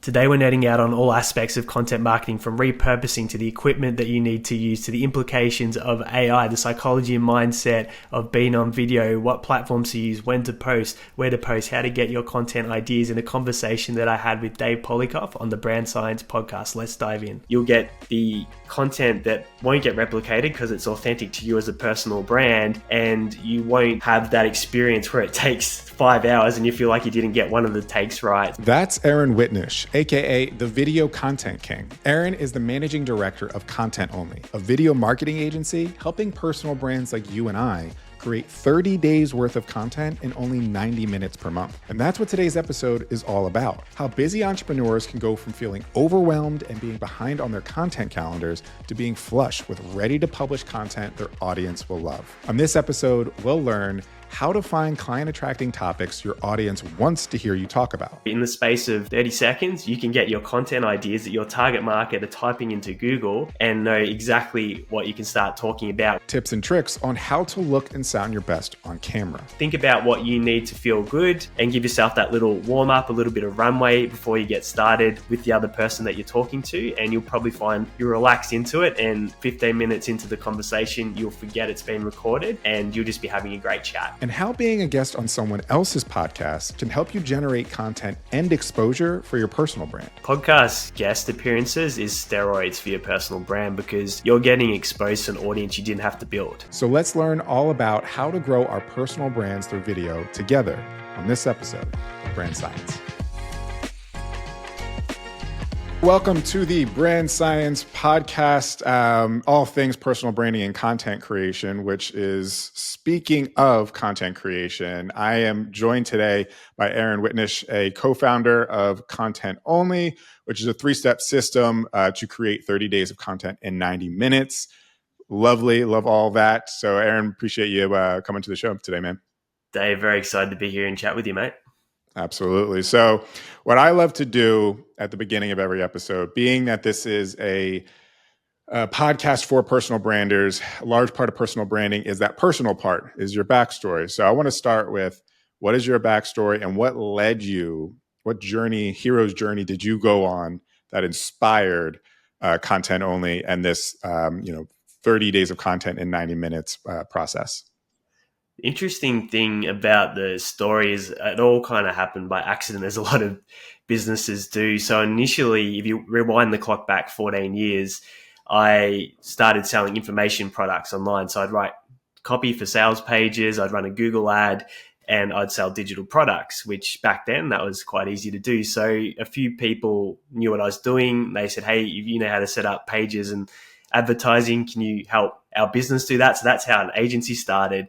Today we're nerding out on all aspects of content marketing, from repurposing to the equipment that you need to use to the implications of AI, the psychology and mindset of being on video, what platforms to use, when to post, where to post, how to get your content ideas, in a conversation that I had with Dave Polikoff on the Brand Science podcast. Let's dive in. You'll get the content that won't get replicated because it's authentic to you as a personal brand, and you won't have that experience where it takes 5 hours and you feel like you didn't get one of the takes right. That's Aaron Whitnish, aka the Video Content King. Aaron is the managing director of Content Only, a video marketing agency helping personal brands like you and I create 30 days worth of content in only 90 minutes per month. And that's what today's episode is all about. How busy entrepreneurs can go from feeling overwhelmed and being behind on their content calendars to being flush with ready to publish content their audience will love. On this episode, we'll learn how to find client-attracting topics your audience wants to hear you talk about. In the space of 30 seconds, you can get your content ideas that your target market are typing into Google and know exactly what you can start talking about. Tips and tricks on how to look and sound your best on camera. Think about what you need to feel good and give yourself that little warm-up, a little bit of runway before you get started with the other person that you're talking to, and you'll probably find you relax into it, and 15 minutes into the conversation, you'll forget it's been recorded and you'll just be having a great chat. And how being a guest on someone else's podcast can help you generate content and exposure for your personal brand. Podcast guest appearances is steroids for your personal brand because you're getting exposed to an audience you didn't have to build. So let's learn all about how to grow our personal brands through video together on this episode of Brand Science. Welcome to the Brand Science podcast, all things personal branding and content creation, which is, speaking of content creation, I am joined today by Aaron Whitnish, a co-founder of Content Only, which is a 3-step system to create 30 days of content in 90 minutes. Lovely, love all that. So Aaron, appreciate you coming to the show today, man. Dave, very excited to be here and chat with you, mate. Absolutely. So what I love to do at the beginning of every episode, being that this is a podcast for personal branders, a large part of personal branding is that personal part, is your backstory. So I want to start with, what is your backstory and what led you, what journey, hero's journey did you go on that inspired Content Only and this 30 days of content in 90 minutes process? The interesting thing about the story is it all kind of happened by accident, as a lot of businesses do. So initially, if you rewind the clock back 14 years, I started selling information products online. So I'd write copy for sales pages, I'd run a Google ad, and I'd sell digital products, which back then that was quite easy to do. So a few people knew what I was doing. They said, hey, you know how to set up pages and advertising, can you help our business do that? So that's how an agency started.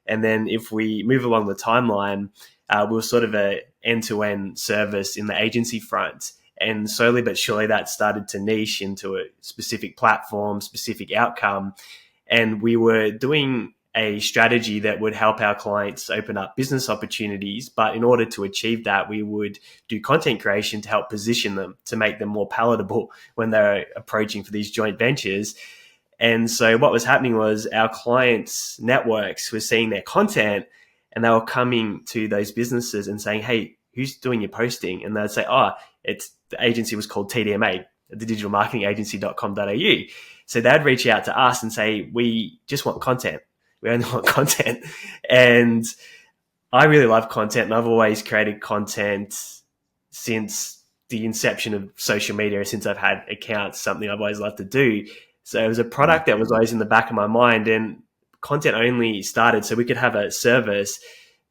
And then if we move along the timeline, we were sort of a end-to-end service in the agency front. And slowly but surely that started to niche into a specific platform, specific outcome. And we were doing a strategy that would help our clients open up business opportunities. But in order to achieve that, we would do content creation to help position them, to make them more palatable when they're approaching for these joint ventures. And so what was happening was our clients' networks were seeing their content and they were coming to those businesses and saying, hey, who's doing your posting? And they'd say, the agency was called TDMA, the digital marketing agency.com.au. So they'd reach out to us and say, we just want content. We only want content. And I really love content, and I've always created content since the inception of social media, since I've had accounts, something I've always loved to do. So it was a product that was always in the back of my mind, and Content Only started so we could have a service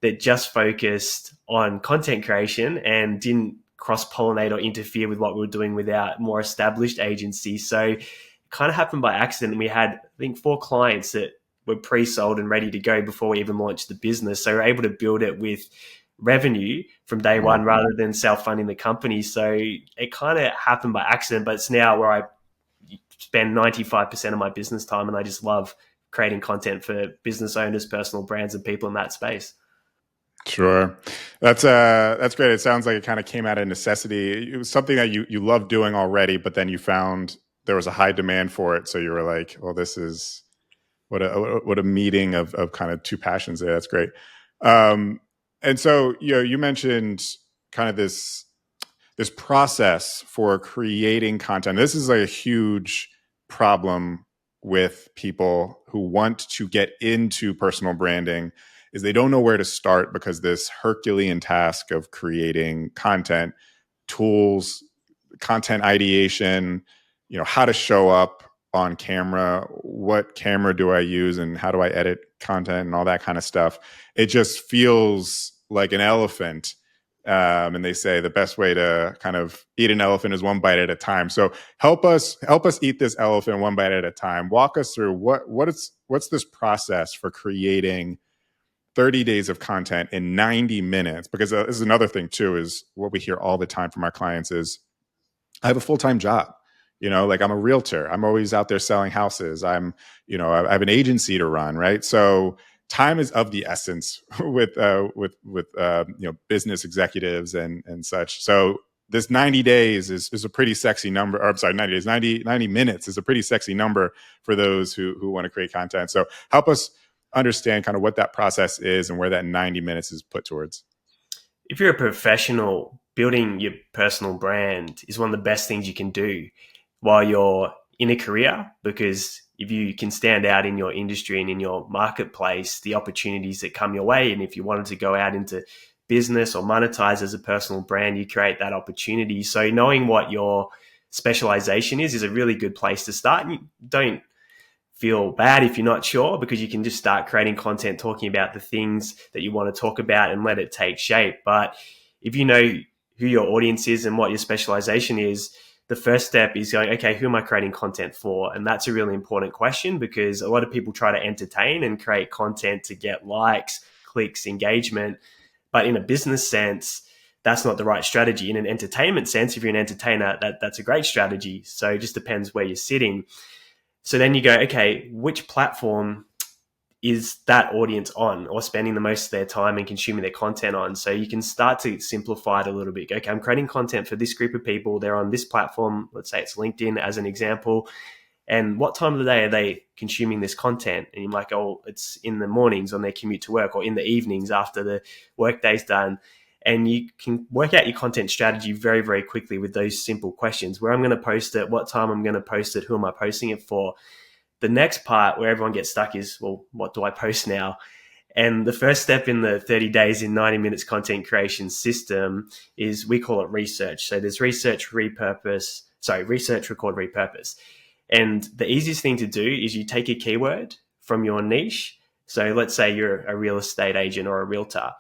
that just focused on content creation and didn't cross-pollinate or interfere with what we were doing with our more established agency. So it kind of happened by accident. We had, I think, 4 clients that were pre-sold and ready to go before we even launched the business. So we were able to build it with revenue from day one rather than self-funding the company. So it kind of happened by accident, but it's now where I spend 95% of my business time, and I just love creating content for business owners, personal brands, and people in that space. Sure. That's great. It sounds like it kind of came out of necessity. It was something that you loved doing already, but then you found there was a high demand for it. So you were like, well, this is what a meeting of kind of two passions there. That's great. And so, you mentioned kind of this this process for creating content. This is like a huge problem with people who want to get into personal branding is they don't know where to start because this Herculean task of creating content, tools, content ideation, how to show up on camera, what camera do I use and how do I edit content and all that kind of stuff. It just feels like an elephant. And they say the best way to kind of eat an elephant is one bite at a time. So help us eat this elephant one bite at a time. Walk us through what's this process for creating 30 days of content in 90 minutes? Because this is another thing too, is what we hear all the time from our clients is, I have a full-time job. Like I'm a realtor. I'm always out there selling houses. I have an agency to run, right? So time is of the essence with business executives and such. So this 90 days is a pretty sexy number. Or I'm sorry, 90 days, 90 minutes is a pretty sexy number for those who want to create content. So help us understand kind of what that process is and where that 90 minutes is put towards. If you're a professional, building your personal brand is one of the best things you can do while you're in a career, because if you can stand out in your industry and in your marketplace, the opportunities that come your way, and if you wanted to go out into business or monetize as a personal brand, you create that opportunity. So knowing what your specialization is a really good place to start. And don't feel bad if you're not sure, because you can just start creating content talking about the things that you want to talk about and let it take shape. But if you know who your audience is and what your specialization is, the first step is going, okay, who am I creating content for? And that's a really important question, because a lot of people try to entertain and create content to get likes, clicks, engagement. But in a business sense, that's not the right strategy. In an entertainment sense, if you're an entertainer, that's a great strategy. So it just depends where you're sitting. So then you go, okay, which platform is that audience on or spending the most of their time and consuming their content on? So you can start to simplify it a little bit. Okay, I'm creating content for this group of people. They're on this platform. Let's say it's LinkedIn as an example. And what time of the day are they consuming this content? And you're like, oh, it's in the mornings on their commute to work, or in the evenings after the workday's done. And you can work out your content strategy very, very quickly with those simple questions: where I'm going to post it, what time I'm going to post it, who am I posting it for. The next part where everyone gets stuck is, well, what do I post now? And the first step in the 30 days in 90 minutes content creation system is, we call it research. So there's research, record, repurpose. And the easiest thing to do is you take a keyword from your niche. So let's say you're a real estate agent or a realtor,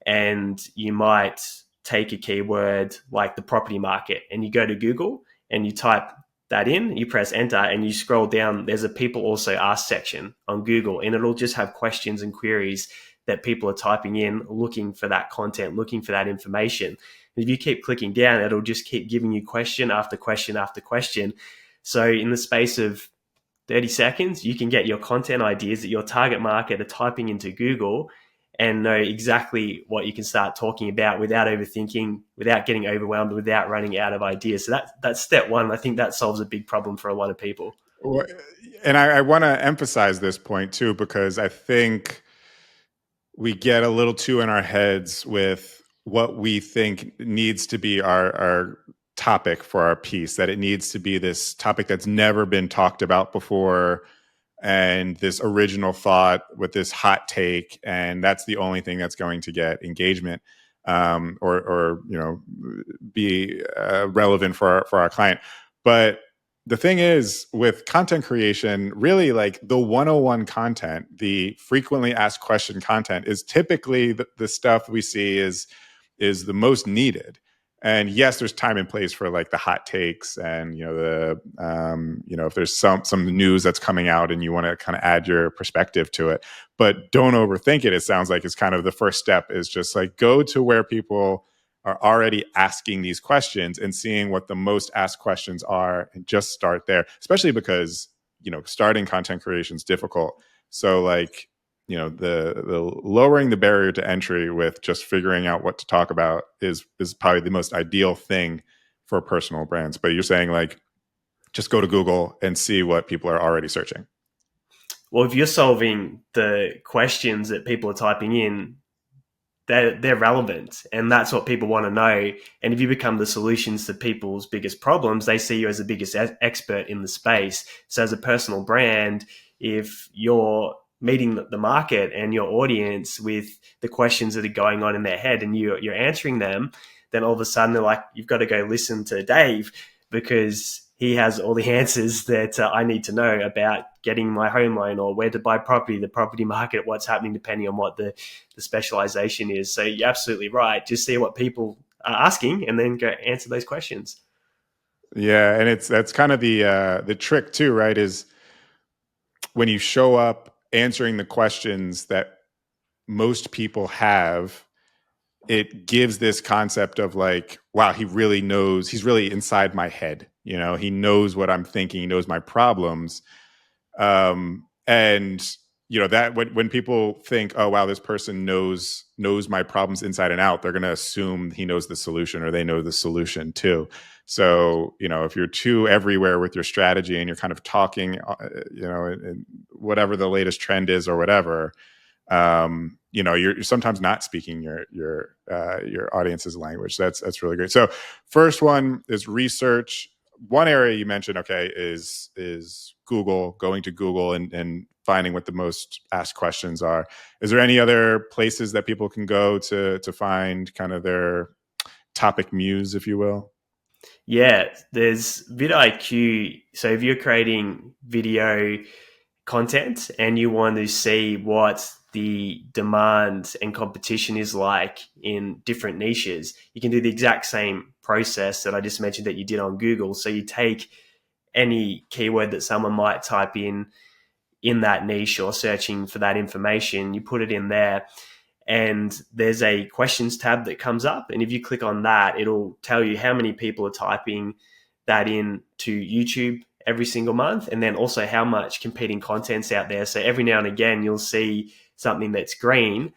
and you might take a keyword like the property market, and you go to Google and you type that in, you press enter, and you scroll down. There's a people also ask section on Google, and it'll just have questions and queries that people are typing in, looking for that content, looking for that information. And if you keep clicking down, it'll just keep giving you question after question after question. So in the space of 30 seconds, you can get your content ideas that your target market are typing into Google, and know exactly what you can start talking about without overthinking, without getting overwhelmed, without running out of ideas. So that's step one. I think that solves a big problem for a lot of people. And I want to emphasize this point too, because I think we get a little too in our heads with what we think needs to be our topic for our piece, that it needs to be this topic that's never been talked about before, and this original thought with this hot take, and that's the only thing that's going to get engagement, or be relevant for our client. But the thing is, with content creation, really, like the 101 content, the frequently asked question content, is typically the stuff we see is the most needed. And yes, there's time and place for like the hot takes, and if there's some news that's coming out and you want to kind of add your perspective to it, but don't overthink it. It sounds like it's kind of the first step is just like go to where people are already asking these questions and seeing what the most asked questions are, and just start there. Especially because starting content creation is difficult. So like the lowering the barrier to entry with just figuring out what to talk about is probably the most ideal thing for personal brands. But you're saying like just go to Google and see what people are already searching. Well, if you're solving the questions that people are typing in, they're relevant, and that's what people want to know. And if you become the solutions to people's biggest problems, they see you as the biggest expert in the space. So as a personal brand, if you're meeting the market and your audience with the questions that are going on in their head, and you're answering them, then all of a sudden they're like, you've got to go listen to Dave, because he has all the answers that I need to know about getting my home loan, or where to buy property, the property market, what's happening depending on what the specialization is. So you're absolutely right. Just see what people are asking and then go answer those questions. Yeah, and that's kind of the trick too, right? Is when you show up answering the questions that most people have, it gives this concept of like, wow, he really knows, he's really inside my head. You know, he knows what I'm thinking, he knows my problems. And you know, that when people think, oh wow, this person knows my problems inside and out, they're going to assume he knows the solution, or they know the solution too. So you know, if you're too everywhere with your strategy and you're kind of talking, you know, and whatever the latest trend is or whatever, you know, you're sometimes not speaking your audience's language. That's really great. So first one is research. One area you mentioned, okay, is Google, going to Google and finding what the most asked questions are. Is there any other places that people can go to find kind of their topic muse, if you will? Yeah, there's vidIQ. So if you're creating video content and you want to see what the demand and competition is like in different niches, you can do the exact same process that I just mentioned that you did on Google. So you take any keyword that someone might type in that niche or searching for that information, you put it in there, and there's a questions tab that comes up. And if you click on that, it'll tell you how many people are typing that in to YouTube every single month, and then also how much competing content's out there. So every now and again, you'll see something that's green,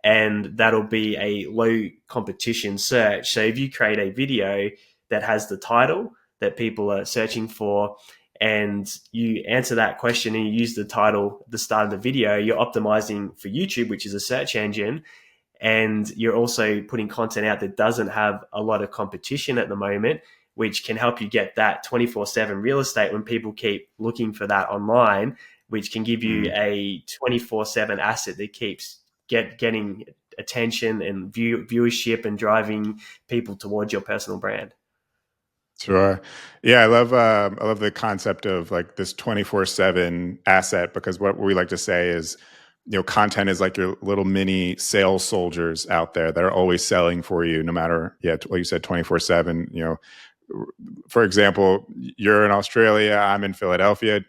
and that'll be a low competition search. So if you create a video that has the title that people are searching for, and you answer that question and you use the title at the start of the video, you're optimizing for YouTube, which is a search engine, and you're also putting content out that doesn't have a lot of competition at the moment, which can help you get that 24/7 real estate when people keep looking for that online, which can give you a 24/7 asset that keeps getting attention and viewership and driving people towards your personal brand. Sure. Yeah, I love the concept of like this 24/7 asset, because what we like to say is, you know, content is like your little mini sales soldiers out there that are always selling for you, no matter, yeah, what you said, 24/7. You know, for example, you're in Australia, I'm in Philadelphia,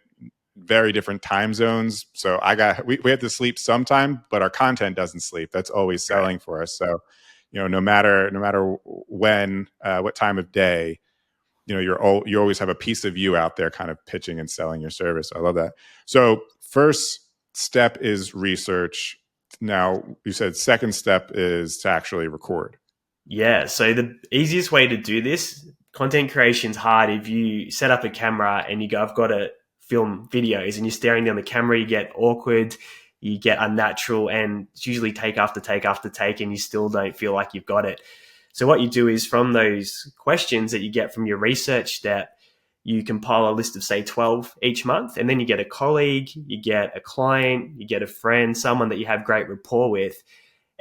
very different time zones. So we have to sleep sometime, but our content doesn't sleep. That's always Right. selling for us. So, you know, no matter when, what time of day, you know, you always have a piece of you out there kind of pitching and selling your service. I love that. So first step is research. Now you said second step is to actually record. Yeah. So the easiest way to do this, content creation's hard. If you set up a camera and you go, I've got to film videos, and you're staring down the camera, you get awkward, you get unnatural, and it's usually take after take after take, and you still don't feel like you've got it. So what you do is, from those questions that you get from your research step, you compile a list of, say, 12 each month, and then you get a colleague, you get a client, you get a friend, someone that you have great rapport with,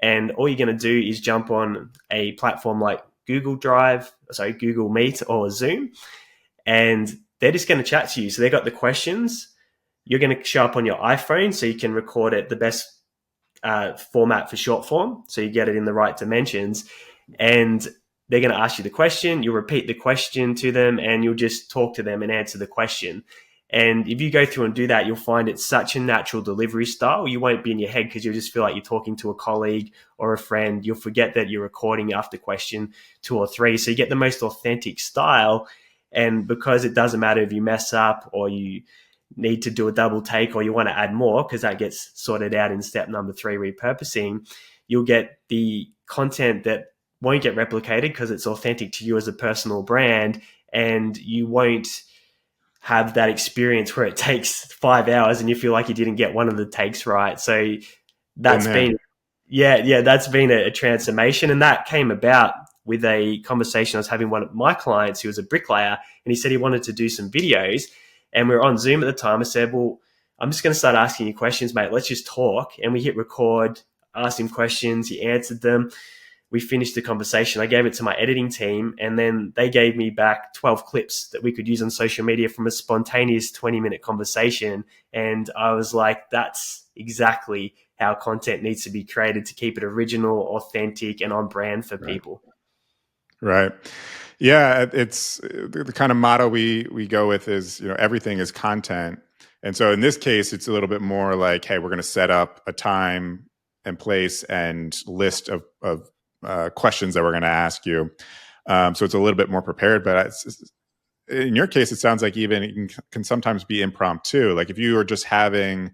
and all you're going to do is jump on a platform like Google Meet or Zoom, and they're just going to chat to you. So they got the questions. You're going to show up on your iPhone, so you can record it the best format for short form, so you get it in the right dimensions. And they're going to ask you the question. You'll repeat the question to them, and you'll just talk to them and answer the question. And if you go through and do that, you'll find it's such a natural delivery style. You won't be in your head, because you'll just feel like you're talking to a colleague or a friend. You'll forget that you're recording after question 2 or 3. So you get the most authentic style. And because it doesn't matter if you mess up or you need to do a double take or you want to add more, because that gets sorted out in step number 3, repurposing, you'll get the content that won't get replicated because it's authentic to you as a personal brand, and you won't have that experience where it takes 5 hours and you feel like you didn't get one of the takes right. So Been that's been there. Yeah, that's been a transformation. And that came about with a conversation I was having with one of my clients who was a bricklayer, and he said he wanted to do some videos. And we were on Zoom at the time. I said, well, I'm just going to start asking you questions, mate. Let's just talk. And we hit record, asked him questions. He answered them. We finished the conversation. I gave it to my editing team, and then they gave me back 12 clips that we could use on social media from a spontaneous 20-minute conversation. And I was like, that's exactly how content needs to be created to keep it original, authentic, and on brand for Right. people. Right. Yeah, it's the kind of motto we go with is, everything is content. And so in this case, it's a little bit more like, hey, we're going to set up a time and place and list of questions that we're going to ask you. So it's a little bit more prepared. But in your case, it sounds like even it can sometimes be impromptu. Like if you are just having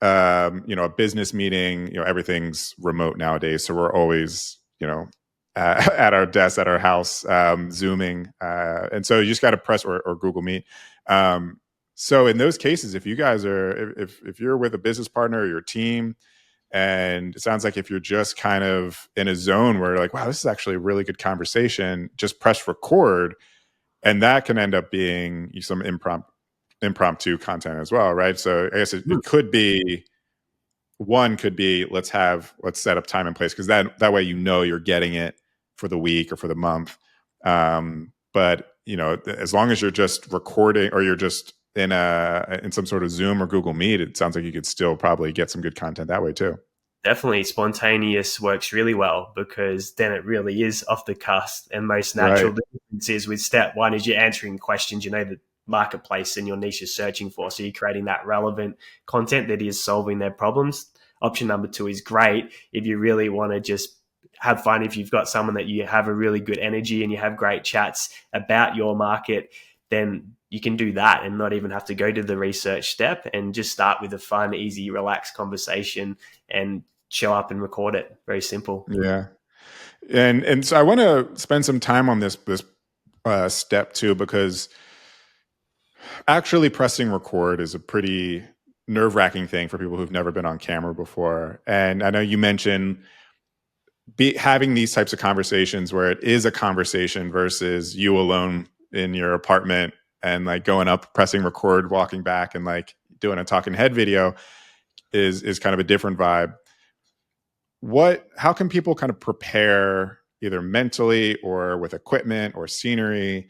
a business meeting, everything's remote nowadays. So we're always, at our desk, at our house, Zooming. And so you just got to press or Google Meet. So in those cases, if you guys are, if you're with a business partner or your team, and it sounds like if you're just kind of in a zone where you're like, wow, this is actually a really good conversation, just press record. And that can end up being some impromptu content as well, right? So I guess it could be, one could be, let's set up time and place, because that way you're getting it for the week or for the month. But as long as you're just recording or you're just in some sort of Zoom or Google Meet, it sounds like you could still probably get some good content that way too. Definitely spontaneous works really well because then it really is off the cuff and most natural. Right. The difference is with step one is you're answering questions, the marketplace and your niche is searching for. So you're creating that relevant content that is solving their problems. Option number two is great if you really want to just have fun. If you've got someone that you have a really good energy and you have great chats about your market, then you can do that and not even have to go to the research step and just start with a fun, easy, relaxed conversation and show up and record it. Very simple. Yeah. And so I want to spend some time on this step too, because actually pressing record is a pretty nerve-wracking thing for people who've never been on camera before. And I know you mentioned having these types of conversations where it is a conversation versus you alone in your apartment and like going up, pressing record, walking back, and like doing a talking head video is kind of a different vibe. How can people kind of prepare either mentally or with equipment or scenery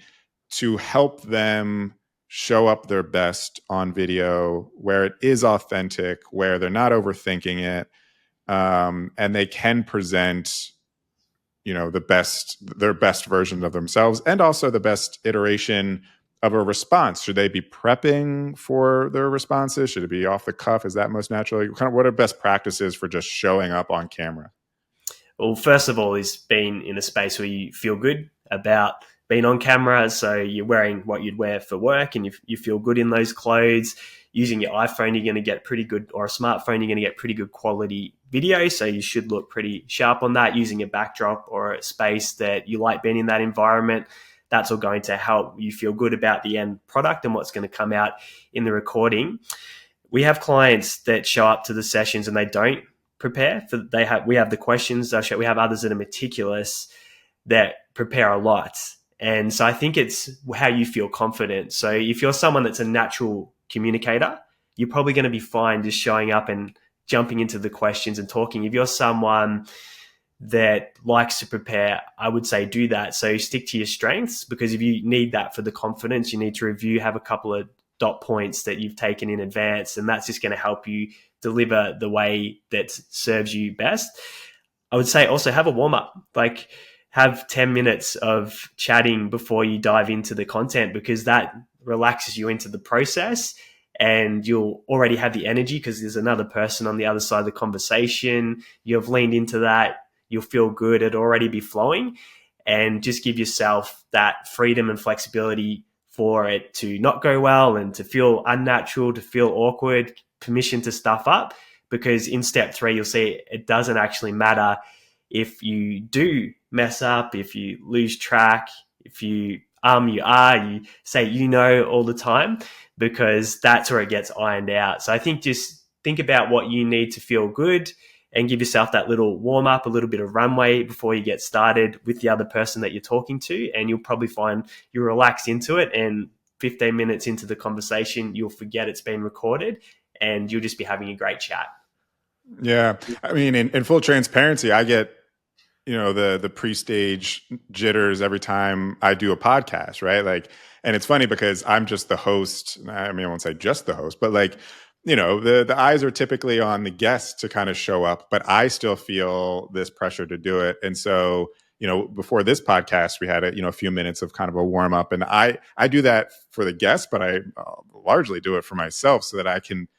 to help them show up their best on video, where it is authentic, where they're not overthinking it, and they can present their best version of themselves, and also the best iteration of a response? Should they be prepping for their responses? Should it be off the cuff? Is that most naturally? Kind of what are best practices for just showing up on camera? Well, first of all, is being in a space where you feel good about being on camera. So you're wearing what you'd wear for work and you feel good in those clothes. Using your iPhone, you're going to get pretty good, or a smartphone, you're going to get pretty good quality video. So you should look pretty sharp on that. Using a backdrop or a space that you like being in that environment, that's all going to help you feel good about the end product and what's going to come out in the recording. We have clients that show up to the sessions and they don't prepare. We have the questions. We have others that are meticulous that prepare a lot. And so I think it's how you feel confident. So if you're someone that's a natural communicator, you're probably going to be fine just showing up and jumping into the questions and talking. If you're someone that likes to prepare, I would say do that. So stick to your strengths, because if you need that for the confidence, you need to review, have a couple of dot points that you've taken in advance, and that's just going to help you deliver the way that serves you best. I would say also have a warm up, like have 10 minutes of chatting before you dive into the content, because that relaxes you into the process and you'll already have the energy because there's another person on the other side of the conversation. You've leaned into that. You'll feel good. It'll already be flowing, and just give yourself that freedom and flexibility for it to not go well and to feel unnatural, to feel awkward, permission to stuff up. Because in step 3, you'll see it doesn't actually matter if you do mess up, if you lose track, if you you say all the time, because that's where it gets ironed out. So I think just think about what you need to feel good and give yourself that little warm up, a little bit of runway before you get started with the other person that you're talking to. And you'll probably find you relax into it, and 15 minutes into the conversation, you'll forget it's been recorded and you'll just be having a great chat. Yeah. I mean, in full transparency, I get, the pre-stage jitters every time I do a podcast, right? Like, and it's funny because I'm just the host. I mean, I won't say just the host, but like, the eyes are typically on the guests to kind of show up, but I still feel this pressure to do it. And so, before this podcast, we had a few minutes of kind of a warm up, and I do that for the guests, but I largely do it for myself so that I can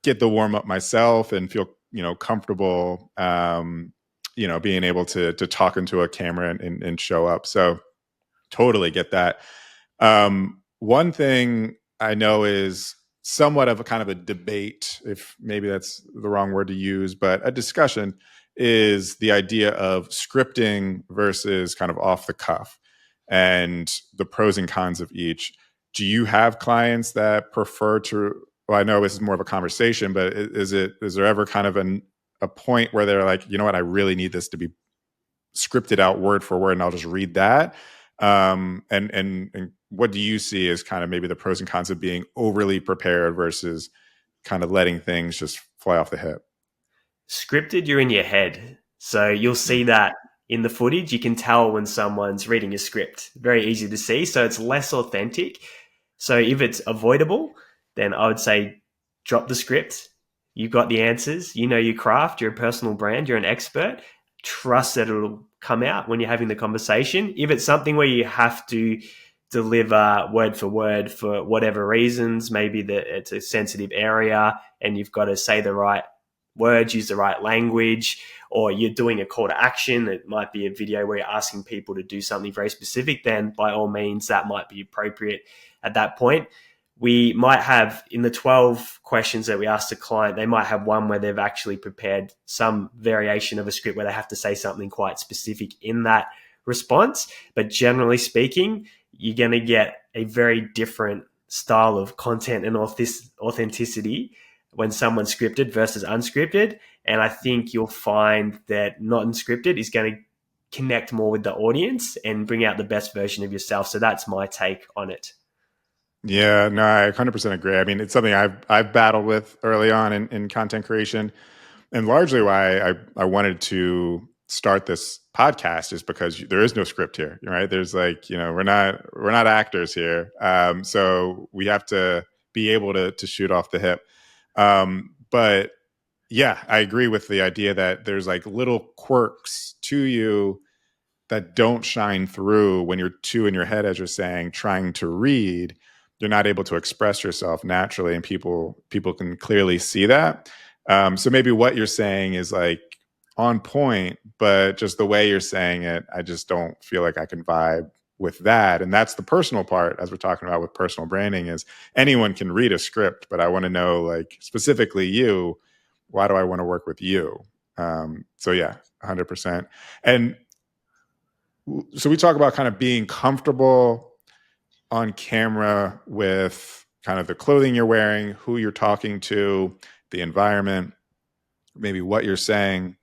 get the warm up myself and feel comfortable being able to talk into a camera and show up. So totally get that. One thing I know is somewhat of a kind of a debate, if maybe that's the wrong word to use, but a discussion, is the idea of scripting versus kind of off the cuff and the pros and cons of each. Do you have clients that prefer to, well, I know this is more of a conversation, but is there ever kind of a point where they're like, you know what, I really need this to be scripted out word for word, and I'll just read that? And what do you see as kind of maybe the pros and cons of being overly prepared versus kind of letting things just fly off the hip? Scripted, you're in your head. So you'll see that in the footage. You can tell when someone's reading a script. Very easy to see. So it's less authentic. So if it's avoidable, then I would say drop the script. You've got the answers. You know your craft. You're a personal brand. You're an expert. Trust that it'll come out when you're having the conversation. If it's something where you have to deliver word for whatever reasons, maybe that it's a sensitive area and you've got to say the right words, use the right language, or you're doing a call to action, it might be a video where you're asking people to do something very specific, then by all means, that might be appropriate at that point. We might have, in the 12 questions that we ask the client, they might have one where they've actually prepared some variation of a script where they have to say something quite specific in that response. But generally speaking, you're going to get a very different style of content and authenticity when someone's scripted versus unscripted. And I think you'll find that not unscripted is going to connect more with the audience and bring out the best version of yourself. So that's my take on it. Yeah, no, I 100% agree. I mean, it's something I've battled with early on in content creation, and largely why I wanted to start this podcast is because there is no script here, right? There's like, we're not actors here, so we have to be able to shoot off the hip. But yeah, I agree with the idea that there's like little quirks to you that don't shine through when you're too in your head, as you're saying, trying to read. You're not able to express yourself naturally, and people can clearly see that. So maybe what you're saying is like on point, but just the way you're saying it, I just don't feel like I can vibe with that. And that's the personal part, as we're talking about with personal branding, is anyone can read a script, but I want to know, like, specifically you, why do I want to work with you? So yeah, 100%. And so we talk about kind of being comfortable on camera with kind of the clothing you're wearing, who you're talking to, the environment, maybe what you're saying.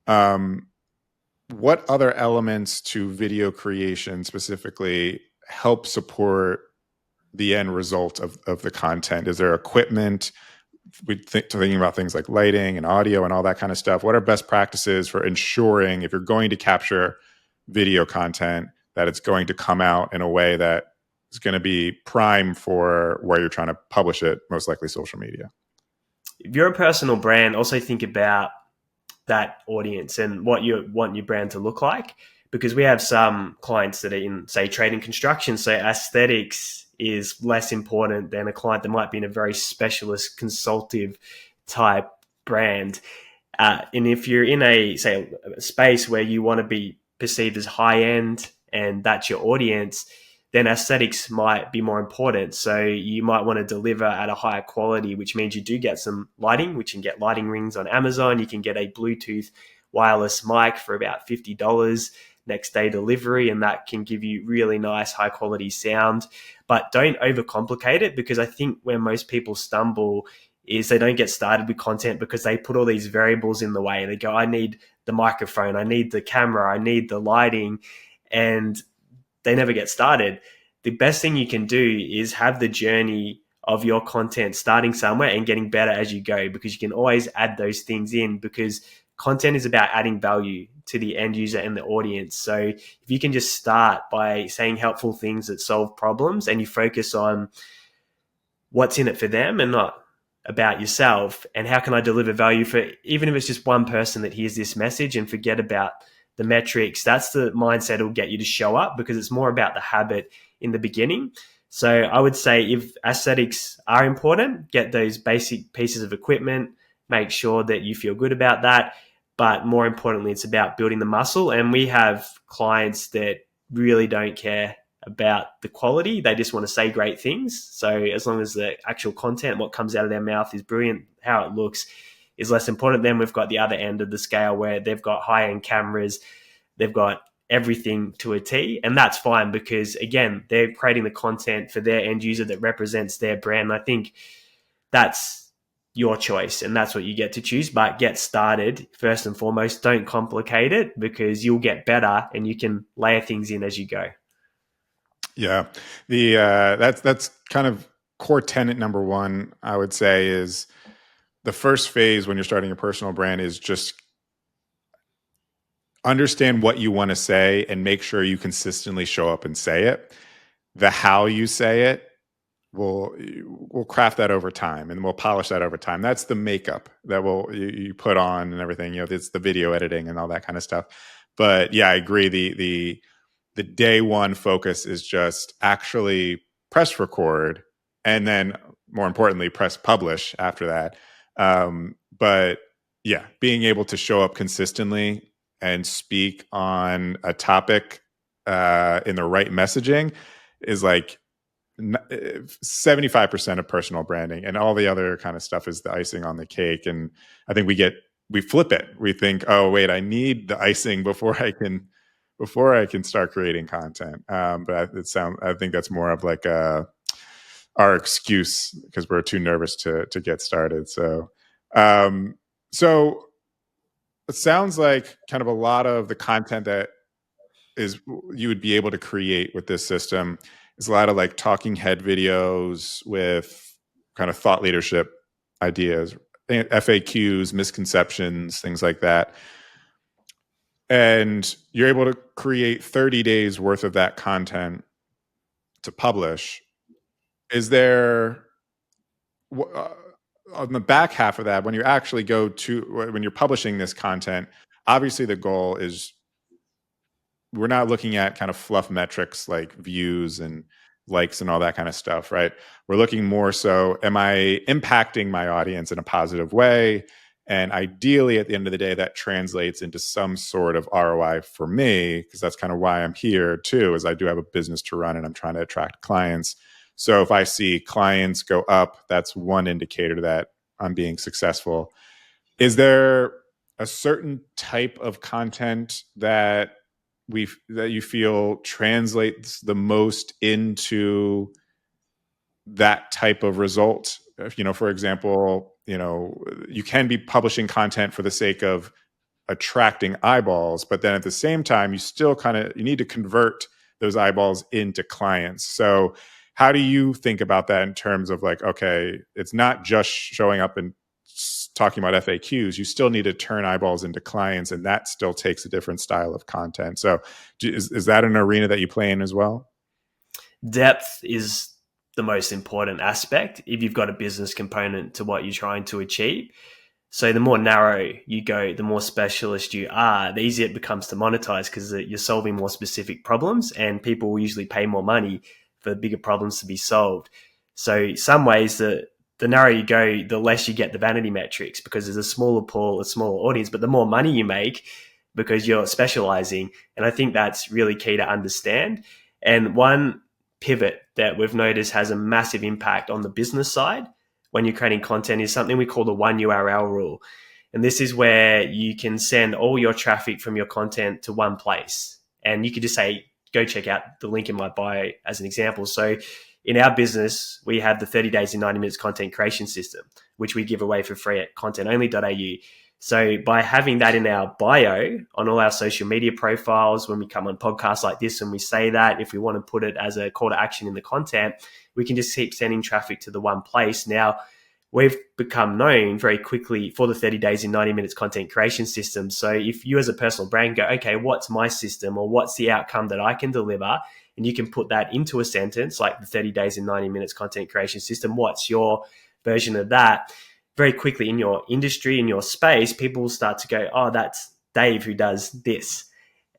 What other elements to video creation specifically help support the end result of the content? Is there equipment? Thinking about things like lighting and audio and all that kind of stuff. What are best practices for ensuring, if you're going to capture video content, that it's going to come out in a way that is going to be prime for where you're trying to publish it, most likely social media? If you're a personal brand, also think about that audience and what you want your brand to look like, because we have some clients that are in, say, trade and construction, so aesthetics is less important than a client that might be in a very specialist consultative type brand. And if you're in a space where you want to be perceived as high end and that's your audience, then aesthetics might be more important. So you might want to deliver at a higher quality, which means you do get some lighting, which you can get lighting rings on Amazon. You can get a Bluetooth wireless mic for about $50 next day delivery, and that can give you really nice high quality sound. But don't overcomplicate it, because I think where most people stumble is they don't get started with content because they put all these variables in the way. They go, I need the microphone, I need the camera, I need the lighting, and they never get started. The best thing you can do is have the journey of your content starting somewhere and getting better as you go, because you can always add those things in, because content is about adding value to the end user and the audience. So if you can just start by saying helpful things that solve problems, and you focus on what's in it for them and not about yourself, and how can I deliver value for, even if it's just one person that hears this message, and forget about the metrics, that's the mindset that will get you to show up, because it's more about the habit in the beginning. So I would say if aesthetics are important, get those basic pieces of equipment, make sure that you feel good about that. But more importantly, it's about building the muscle. And we have clients that really don't care about the quality. They just want to say great things. So as long as the actual content, what comes out of their mouth is brilliant, how it looks is less important. Then we've got the other end of the scale where they've got high-end cameras, they've got everything to a T, and that's fine, because again, they're creating the content for their end user that represents their brand. And I think that's your choice, and that's what you get to choose. But get started first and foremost. Don't complicate it, because you'll get better and you can layer things in as you go. Yeah, the that's kind of core tenet number one, I would say, is the first phase when you're starting a personal brand is just understand what you want to say and make sure you consistently show up and say it. The how you say it, we'll craft that over time, and we'll polish that over time. That's the makeup that you put on and everything. It's the video editing and all that kind of stuff. But yeah, I agree. The day one focus is just actually press record, and then more importantly, press publish after that. But yeah, being able to show up consistently and speak on a topic in the right messaging is like 75% of personal branding, and all the other kind of stuff is the icing on the cake. And I think we flip it. We think, oh wait, I need the icing before I can start creating content. But I think that's more of like our excuse, because we're too nervous to get started. So it sounds like kind of a lot of the content that is you would be able to create with this system is a lot of like talking head videos with kind of thought leadership ideas, FAQs, misconceptions, things like that. And you're able to create 30 days worth of that content to publish. Is there, on the back half of that, when you actually when you're publishing this content, obviously the goal is, we're not looking at kind of fluff metrics like views and likes and all that kind of stuff, right? We're looking more so, am I impacting my audience in a positive way? And ideally, at the end of the day, that translates into some sort of ROI for me, because that's kind of why I'm here too, is I do have a business to run and I'm trying to attract clients. So if I see clients go up, that's one indicator that I'm being successful. Is there a certain type of content that you feel translates the most into that type of result? For example, you can be publishing content for the sake of attracting eyeballs, but then at the same time, you still you need to convert those eyeballs into clients. So how do you think about that in terms of like, okay, it's not just showing up and talking about FAQs, you still need to turn eyeballs into clients, and that still takes a different style of content. So is that an arena that you play in as well? Depth is the most important aspect if you've got a business component to what you're trying to achieve. So the more narrow you go, the more specialist you are, the easier it becomes to monetize, because you're solving more specific problems, and people will usually pay more money for bigger problems to be solved. So some ways, the narrower you go, the less you get the vanity metrics, because there's a smaller pool, a smaller audience, but the more money you make because you're specializing. And I think that's really key to understand. And one pivot that we've noticed has a massive impact on the business side when you're creating content is something we call the one URL rule. And this is where you can send all your traffic from your content to one place. And you could just say, go check out the link in my bio as an example. So in our business, we have the 30 days in 90 minutes content creation system. which we give away for free at contentonly.au. So by having that in our bio on all our social media profiles, when we come on podcasts like this and we say that, if we want to put it as a call to action in the content, we can just keep sending traffic to the one place. Now, we've become known very quickly for the 30 days in 90 minutes content creation system. So if you as a personal brand go, okay, what's my system, or what's the outcome that I can deliver? And you can put that into a sentence, like the 30 days in 90 minutes content creation system. What's your version of that? Very quickly in your industry, in your space, people will start to go, oh, that's Dave who does this.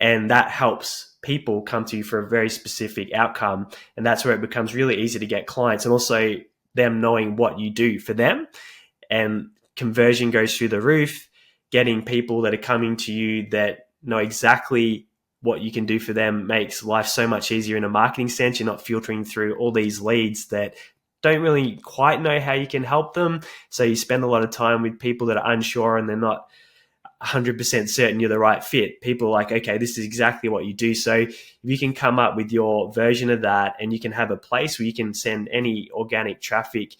And that helps people come to you for a very specific outcome. And that's where it becomes really easy to get clients, and also them knowing what you do for them. And conversion goes through the roof, getting people that are coming to you that know exactly what you can do for them makes life so much easier in a marketing sense. You're not filtering through all these leads that don't really quite know how you can help them. So you spend a lot of time with people that are unsure and they're not 100% certain you're the right fit. People are like, okay, this is exactly what you do. So if you can come up with your version of that, and you can have a place where you can send any organic traffic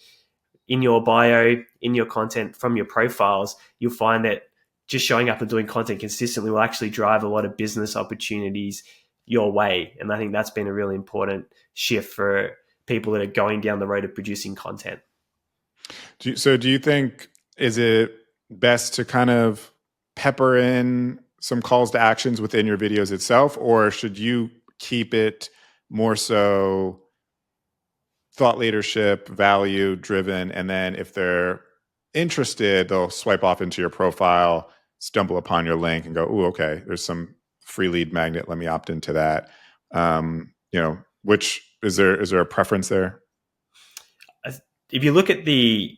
in your bio, in your content from your profiles, you'll find that just showing up and doing content consistently will actually drive a lot of business opportunities your way. And I think that's been a really important shift for people that are going down the road of producing content. So do you think, is it best to kind of pepper in some calls to actions within your videos itself, or should you keep it more so thought leadership, value driven, and then if they're interested, they'll swipe off into your profile, stumble upon your link, and go, "Ooh, okay, there's some free lead magnet. Let me opt into that." Which is there a preference there? If you look at the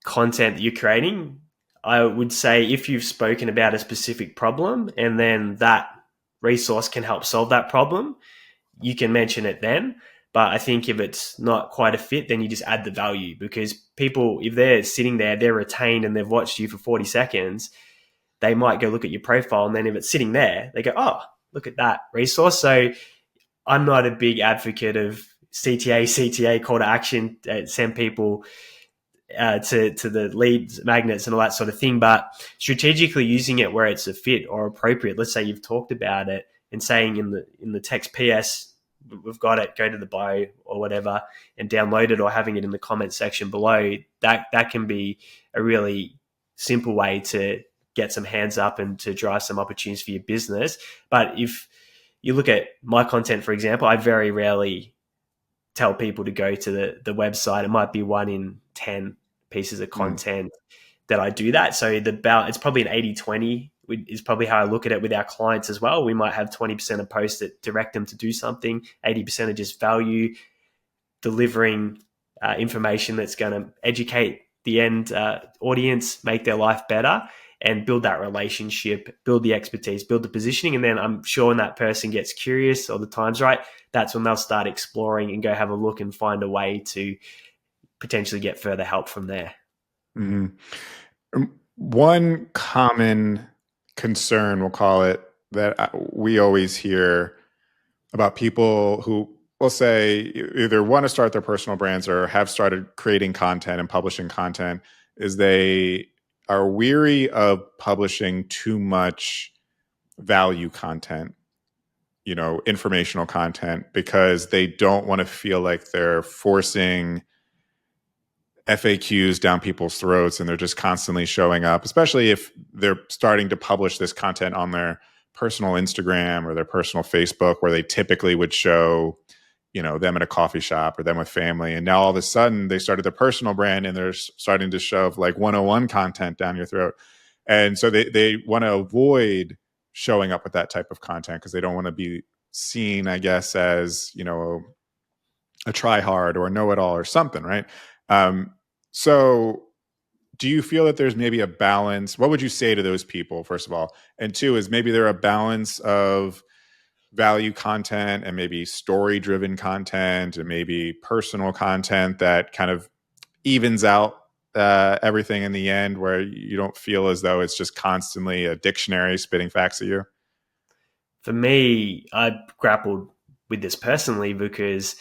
content that you're creating, I would say if you've spoken about a specific problem and then that resource can help solve that problem, you can mention it then. But I think if it's not quite a fit, then you just add the value, because people, if they're sitting there, they're retained and they've watched you for 40 seconds, they might go look at your profile. And then if it's sitting there, they go, oh, look at that resource. So I'm not a big advocate of CTA call to action, send people to the leads magnets and all that sort of thing, but strategically using it where it's a fit or appropriate. Let's say you've talked about it and saying in the text, PS, we've got it, go to the bio or whatever and download it, or having it in the comment section below. That can be a really simple way to get some hands up and to drive some opportunities for your business. But if you look at my content, for example, I very rarely tell people to go to the website. It might be 1 in 10 pieces of content that I do that. So it's probably an 80-20 is probably how I look at it with our clients as well. We might have 20% of posts that direct them to do something, 80% are just value, delivering information that's going to educate the end audience, make their life better, and build that relationship, build the expertise, build the positioning. And then I'm sure when that person gets curious or the time's right, that's when they'll start exploring and go have a look and find a way to potentially get further help from there. Mm-hmm. One common concern, we'll call it, that we always hear about people who will say either want to start their personal brands or have started creating content and publishing content is they are weary of publishing too much value content, informational content, because they don't want to feel like they're forcing FAQs down people's throats and they're just constantly showing up, especially if they're starting to publish this content on their personal Instagram or their personal Facebook, where they typically would show, them at a coffee shop or them with family. And now all of a sudden they started their personal brand and they're starting to shove like 101 content down your throat. And so they want to avoid showing up with that type of content because they don't want to be seen, I guess, as, a try hard or a know-it-all or something, right? So do you feel that there's maybe a balance? What would you say to those people, first of all? And two, is maybe there a balance of value content and maybe story-driven content and maybe personal content that kind of evens out everything in the end, where you don't feel as though it's just constantly a dictionary spitting facts at you? For me, I grappled with this personally because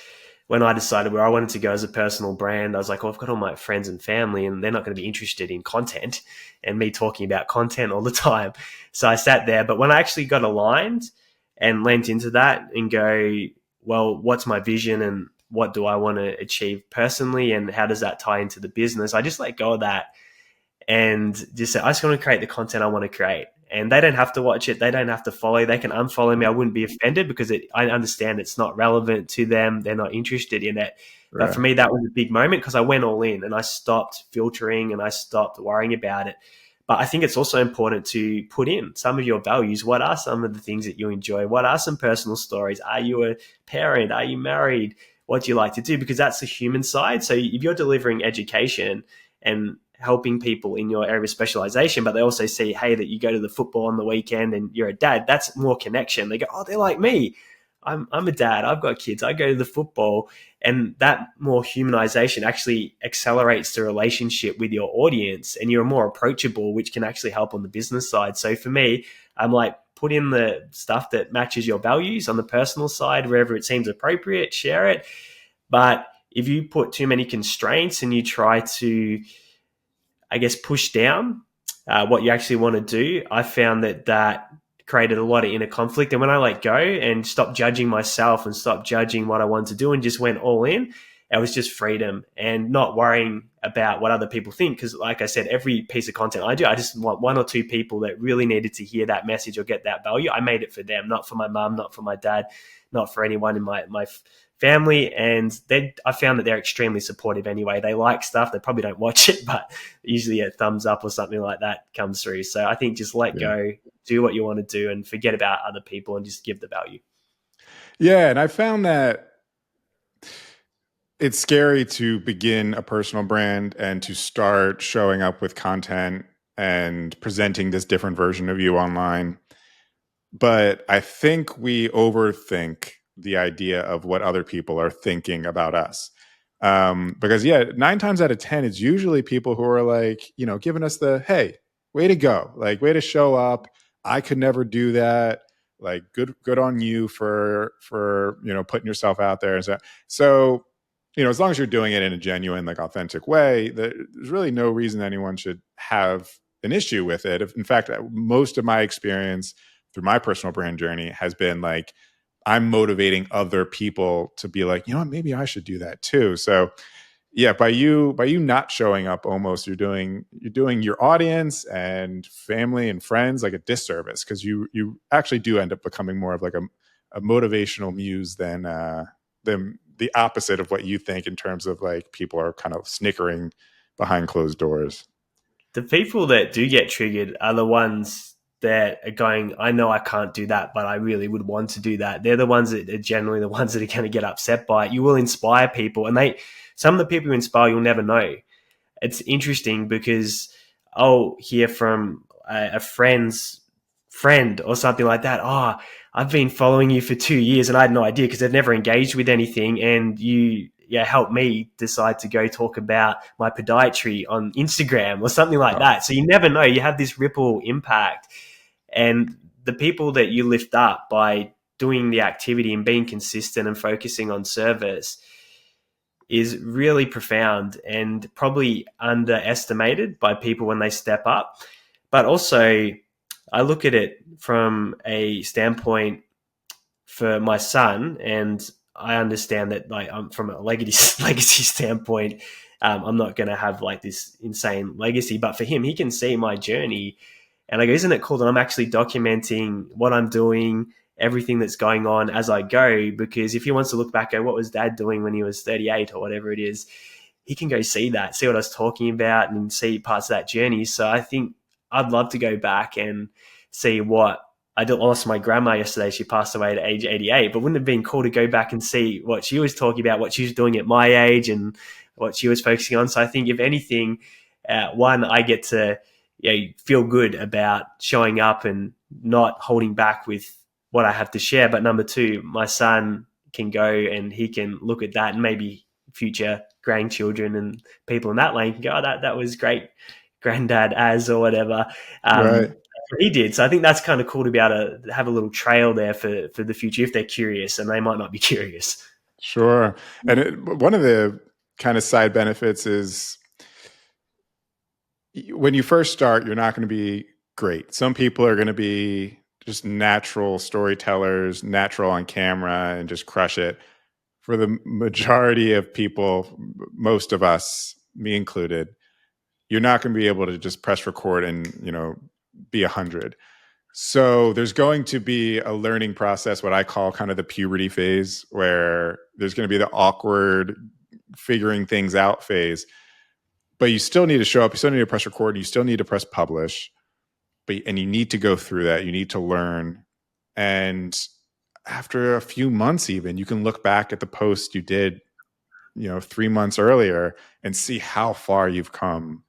when I decided where I wanted to go as a personal brand, I was like, well, I've got all my friends and family and they're not going to be interested in content and me talking about content all the time. So I sat there. But when I actually got aligned and leant into that and go, well, what's my vision and what do I want to achieve personally and how does that tie into the business? I just let go of that and just said, I just want to create the content I want to create. And they don't have to watch it. They don't have to follow. They can unfollow me. I wouldn't be offended because I understand it's not relevant to them. They're not interested in it. But for Right. me, that was a big moment because I went all in and I stopped filtering and I stopped worrying about it. But I think it's also important to put in some of your values. What are some of the things that you enjoy? What are some personal stories? Are you a parent? Are you married? What do you like to do? Because that's the human side. So if you're delivering education and helping people in your area of specialization, but they also see, hey, that you go to the football on the weekend and you're a dad, that's more connection. They go, oh, they're like me. I'm a dad. I've got kids. I go to the football. And that more humanization actually accelerates the relationship with your audience and you're more approachable, which can actually help on the business side. So for me, I'm like, put in the stuff that matches your values on the personal side, wherever it seems appropriate, share it. But if you put too many constraints and you try to, I guess, push down what you actually want to do, I found that created a lot of inner conflict. And when I let go and stopped judging myself and stopped judging what I wanted to do and just went all in, it was just freedom and not worrying about what other people think. Because, like I said, every piece of content I do, I just want one or two people that really needed to hear that message or get that value. I made it for them, not for my mum, not for my dad, not for anyone in my family. And I found that they're extremely supportive anyway. They like stuff. They probably don't watch it, but usually a thumbs up or something like that comes through. So I think just let Yeah. go, do what you want to do and forget about other people and just give the value. Yeah. And I found that it's scary to begin a personal brand and to start showing up with content and presenting this different version of you online. But I think we overthink the idea of what other people are thinking about us. Because, yeah, 9 times out of 10, it's usually people who are like, giving us the, hey, way to go, like, way to show up. I could never do that. Like, good on you for putting yourself out there. So, as long as you're doing it in a genuine, like, authentic way, there's really no reason anyone should have an issue with it. In fact, most of my experience through my personal brand journey has been like, I'm motivating other people to be like, maybe I should do that too. So yeah, by you not showing up, almost you're doing your audience and family and friends like a disservice, because you actually do end up becoming more of like a motivational muse than the opposite of what you think, in terms of like people are kind of snickering behind closed doors. The people that do get triggered are the ones that are going, I know I can't do that, but I really would want to do that. They're the ones that are generally the ones that are going to get upset by it. You will inspire people, and some of the people you inspire, you'll never know. It's interesting because I'll hear from a friend's friend or something like that. Oh, I've been following you for 2 years and I had no idea because they've never engaged with anything. And you, helped me decide to go talk about my podiatry on Instagram or something like Oh, that. So you never know. You have this ripple impact. And the people that you lift up by doing the activity and being consistent and focusing on service is really profound and probably underestimated by people when they step up. But also, I look at it from a standpoint for my son, and I understand that, like, I'm from a legacy legacy standpoint. I'm not going to have like this insane legacy, but for him, he can see my journey, and I go, isn't it cool that I'm actually documenting what I'm doing, everything that's going on as I go? Because if he wants to look back at what was dad doing when he was 38 or whatever it is, he can go see that, see what I was talking about and see parts of that journey. So I think I'd love to go back and see what I lost my grandma yesterday. She passed away at age 88, but wouldn't it have been cool to go back and see what she was talking about, what she was doing at my age and what she was focusing on. So I think if anything, one, I get to feel good about showing up and not holding back with what I have to share. But number two, my son can go and he can look at that, and maybe future grandchildren and people in that lane can go, oh, that was great, granddad as or whatever. right. He did. So I think that's kind of cool to be able to have a little trail there for the future if they're curious, and they might not be curious. Sure. And one of the kind of side benefits is when you first start, you're not going to be great. Some people are going to be just natural storytellers, natural on camera, and just crush it. For the majority of people, most of us, me included, you're not going to be able to just press record and be 100. So there's going to be a learning process, what I call kind of the puberty phase, where there's going to be the awkward figuring things out phase. But you still need to show up. You still need to press record. You still need to press publish. And you need to go through that. You need to learn. And after a few months, even, you can look back at the post you did 3 months earlier and see how far you've come,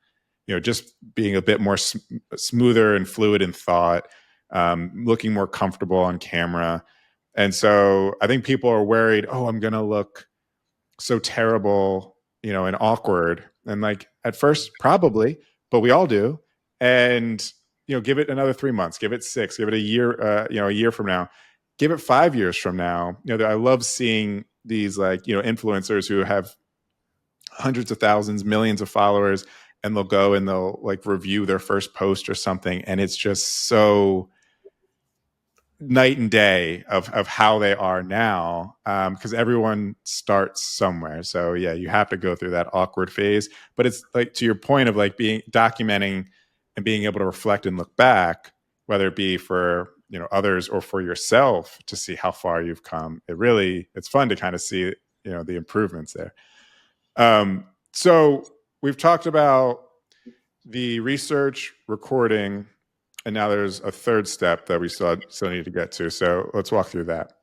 just being a bit more smoother and fluid in thought, looking more comfortable on camera. And so I think people are worried, oh, I'm going to look so terrible, and awkward. And like at first, probably, but we all do. And, give it another 3 months, give it 6, give it a year, a year from now, give it 5 years from now. I love seeing these influencers who have hundreds of thousands, millions of followers, and they'll go and they'll like review their first post or something. And it's just so night and day of how they are now, because everyone starts somewhere. So yeah, you have to go through that awkward phase. But it's like, to your point of like being documenting and being able to reflect and look back, whether it be for others or for yourself, to see how far you've come. It's fun to kind of see the improvements there. So we've talked about the research, recording, and now there's a third step that we still need to get to. So let's walk through that.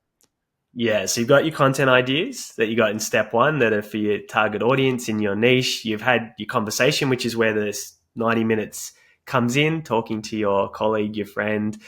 Yeah, so you've got your content ideas that you got in step one that are for your target audience in your niche. You've had your conversation, which is where this 90 minutes comes in, talking to your colleague, your friend,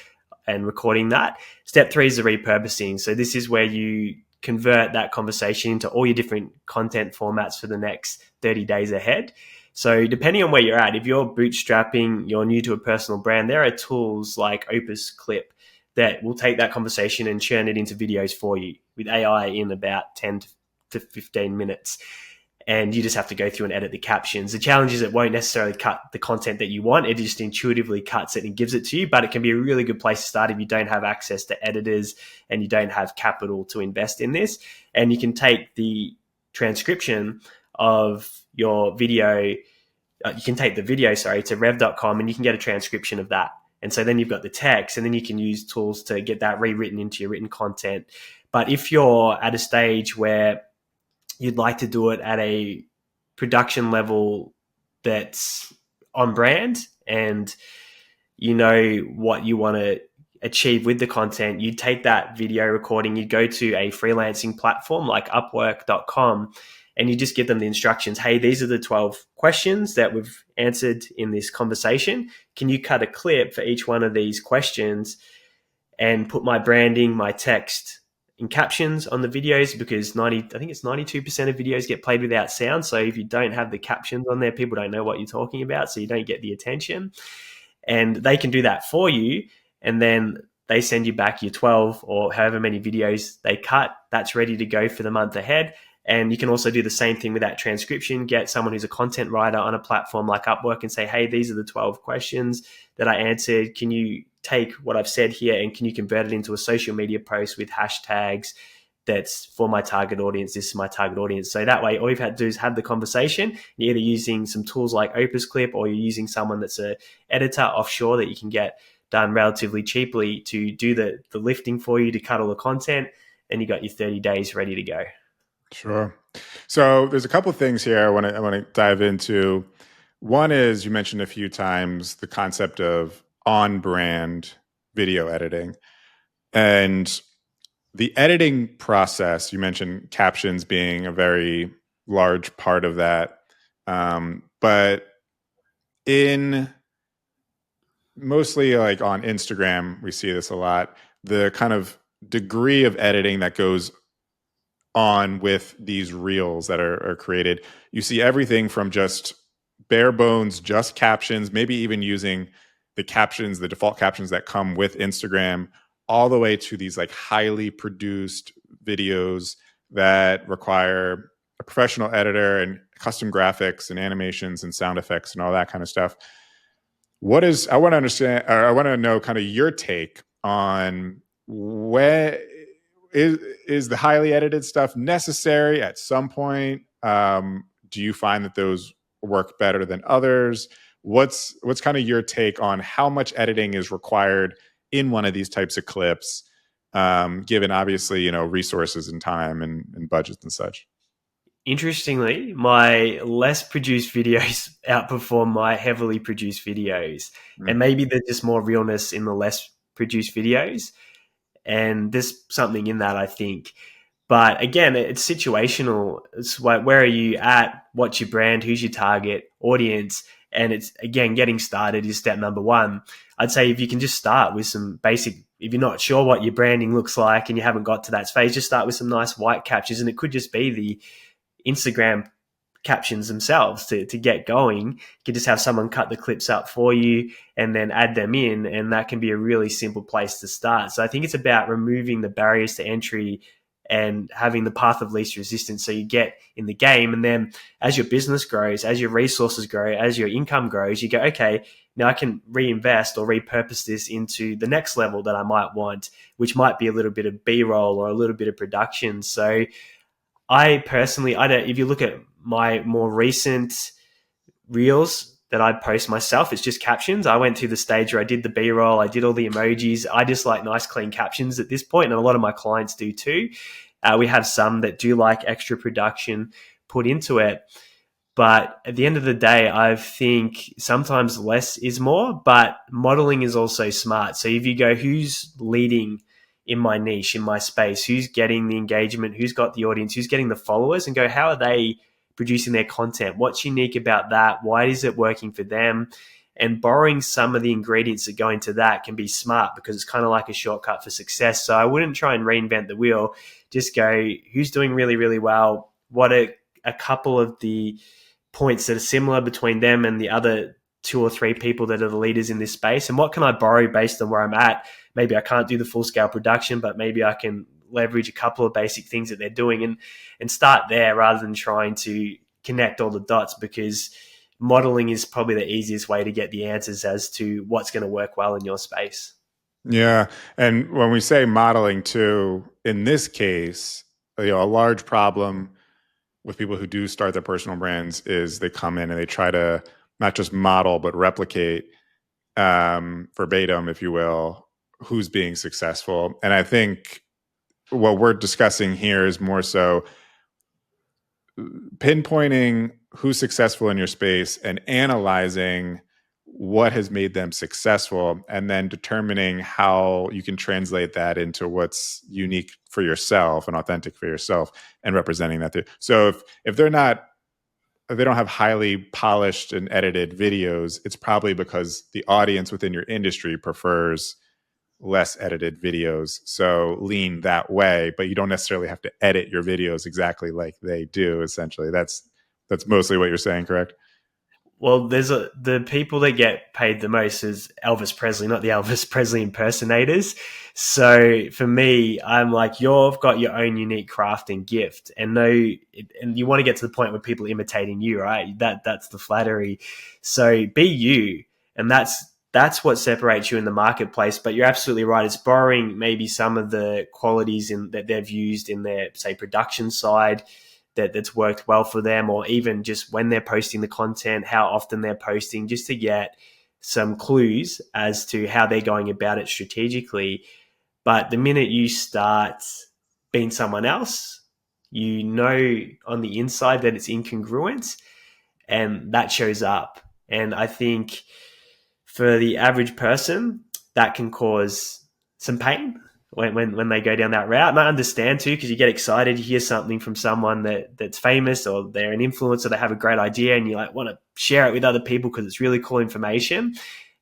and recording that. Step three is the repurposing. So this is where you convert that conversation into all your different content formats for the next 30 days ahead. So depending on where you're at, if you're bootstrapping, you're new to a personal brand, there are tools like Opus Clip that will take that conversation and churn it into videos for you with AI in about 10 to 15 minutes. And you just have to go through and edit the captions. The challenge is it won't necessarily cut the content that you want. It just intuitively cuts it and gives it to you. But it can be a really good place to start if you don't have access to editors and you don't have capital to invest in this. And you can take the transcription of your video, you can take the video, to rev.com, and you can get a transcription of that. And so then you've got the text, and then you can use tools to get that rewritten into your written content. But if you're at a stage where you'd like to do it at a production level that's on brand and you know what you want to achieve with the content, you take that video recording, you go to a freelancing platform like upwork.com, and you just give them the instructions. Hey, these are the 12 questions that we've answered in this conversation. Can you cut a clip for each one of these questions and put my branding, my text in captions on the videos? Because I think it's 92% of videos get played without sound. So if you don't have the captions on there, people don't know what you're talking about. So you don't get the attention. And they can do that for you. And then they send you back your 12 or however many videos they cut. That's ready to go for the month ahead. And you can also do the same thing with that transcription. Get someone who's a content writer on a platform like Upwork and say, hey, these are the 12 questions that I answered. Can you take what I've said here and can you convert it into a social media post with hashtags that's for my target audience? This is my target audience. So that way, all you've had to do is have the conversation. You're either using some tools like Opus Clip or you're using someone that's an editor offshore that you can get done relatively cheaply to do the lifting for you, to cut all the content, and you got your 30 days ready to go. Sure. So there's a couple of things here I want to dive into. One is, you mentioned a few times the concept of on-brand video editing. And the editing process, you mentioned captions being a very large part of that. But in mostly like on Instagram, we see this a lot, the kind of degree of editing that goes on with these reels that are created. You see everything from just bare bones, just captions, maybe even using the captions, the default captions that come with Instagram, all the way to these like highly produced videos that require a professional editor and custom graphics and animations and sound effects and all that kind of stuff. I want to understand, or I want to know kind of your take on where is the highly edited stuff necessary at some point? Do you find that those work better than others? What's kind of your take on how much editing is required in one of these types of clips, given obviously, resources and time and budgets and such? Interestingly, my less produced videos outperform my heavily produced videos. And Mm. maybe there's just more realness in the less produced videos. And there's something in that, I think. But again, it's situational. It's like, where are you at? What's your brand? Who's your target audience? And it's, again, getting started is step number one. I'd say if you can just start with some basic, if you're not sure what your branding looks like and you haven't got to that phase, just start with some nice white captures. And it could just be the Instagram captions themselves to get going. You can just have someone cut the clips up for you and then add them in, and that can be a really simple place to start. So I think it's about removing the barriers to entry and having the path of least resistance so you get in the game. And then as your business grows, as your resources grow, as your income grows, you go, okay, now I can reinvest or repurpose this into the next level that I might want, which might be a little bit of B-roll or a little bit of production. So I personally, I don't. If you look at my more recent reels that I post myself, it's just captions. I went to the stage where I did the B-roll, I did all the emojis. I just like nice, clean captions at this point, and a lot of my clients do too. We have some that do like extra production put into it. But at the end of the day, I think sometimes less is more, but modeling is also smart. So if you go, who's leading in my niche, in my space, who's getting the engagement, who's got the audience, who's getting the followers, and go, how are they producing their content? What's unique about that? Why is it working for them? And borrowing some of the ingredients that go into that can be smart because it's kind of like a shortcut for success. So I wouldn't try and reinvent the wheel. Just go, who's doing really, really well? What are a couple of the points that are similar between them and the other two or three people that are the leaders in this space? And what can I borrow based on where I'm at? Maybe I can't do the full scale production, but maybe I can leverage a couple of basic things that they're doing and start there rather than trying to connect all the dots, because modeling is probably the easiest way to get the answers as to what's going to work well in your space. Yeah. And when we say modeling too, in this case, a large problem with people who do start their personal brands is they come in and they try to not just model, but replicate verbatim, if you will, who's being successful. And I think what we're discussing here is more so pinpointing who's successful in your space and analyzing what has made them successful, and then determining how you can translate that into what's unique for yourself and authentic for yourself, and representing that. So if they don't have highly polished and edited videos, it's probably because the audience within your industry prefers less edited videos. So lean that way, but you don't necessarily have to edit your videos exactly like they do. Essentially, that's mostly what you're saying, correct? Well, the people that get paid the most is Elvis Presley, not the Elvis Presley impersonators. So for me, I'm like, you've got your own unique craft and gift, and and you want to get to the point where people are imitating you, right? That's the flattery. So be you, and that's what separates you in the marketplace. But you're absolutely right. It's borrowing maybe some of the qualities that they've used in their, say, production side that's worked well for them, or even just when they're posting the content, how often they're posting, just to get some clues as to how they're going about it strategically. But the minute you start being someone else, you know on the inside that it's incongruent, and that shows up. And I think for the average person, that can cause some pain when they go down that route. And I understand too, because you get excited, you hear something from someone that's famous, or they're an influencer, they have a great idea, and you like want to share it with other people because it's really cool information.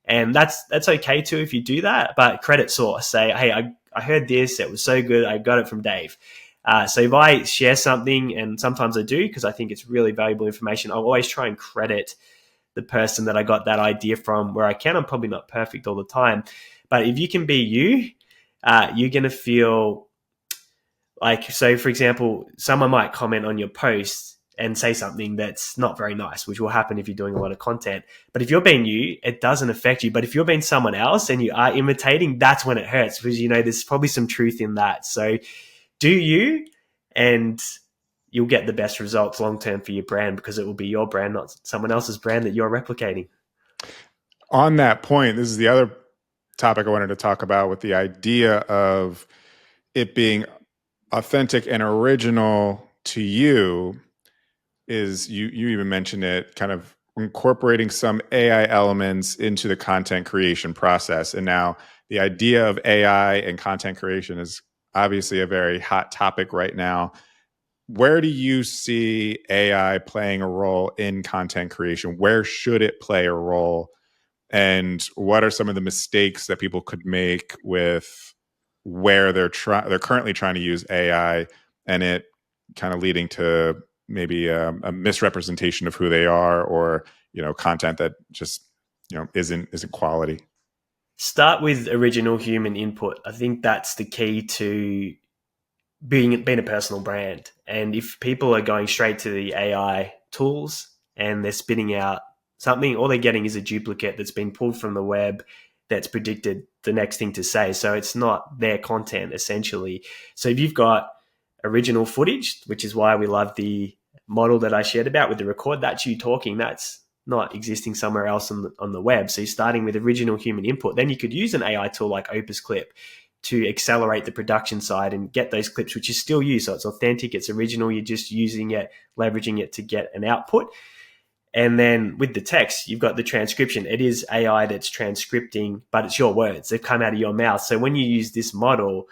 And that's okay too if you do that. But credit source, say, hey, I heard this, it was so good, I got it from Dave. So if I share something, and sometimes I do because I think it's really valuable information, I'll always try and credit the person that I got that idea from where I can. I'm probably not perfect all the time, but if you can be you, you're going to feel Like, so for example, someone might comment on your post and say something that's not very nice, which will happen if you're doing a lot of content. But if you're being you, it doesn't affect you. But if you're being someone else and you are imitating, that's when it hurts, because, you know, there's probably some truth in that. So do you, and you'll get the best results long term for your brand, because it will be your brand, not someone else's brand that you're replicating. On that point, this is the other topic I wanted to talk about, with the idea of it being authentic and original to you. Is you even mentioned it, kind of incorporating some AI elements into the content creation process. And now the idea of AI and content creation is obviously a very hot topic right now. Where do you see AI playing a role in content creation? Where should it play a role? And what are some of the mistakes that people could make with where they're currently trying to use AI, and it kind of leading to maybe a misrepresentation of who they are, or, you know, content that just, you know, isn't quality? Start with original human input. I think that's the key to being a personal brand. And if people are going straight to the AI tools and they're spitting out something, all they're getting is a duplicate that's been pulled from the web that's predicted the next thing to say. So it's not their content, essentially. So if you've got original footage, which is why we love the model that I shared about with the record, that's you talking. That's not existing somewhere else on the web. So you're starting with original human input. Then you could use an AI tool like Opus Clip to accelerate the production side and get those clips, which is still you. So it's authentic, it's original. You're just using it, leveraging it to get an output. And then with the text, you've got the transcription. It is AI that's transcripting, but it's your words. They've come out of your mouth. So when you use this model,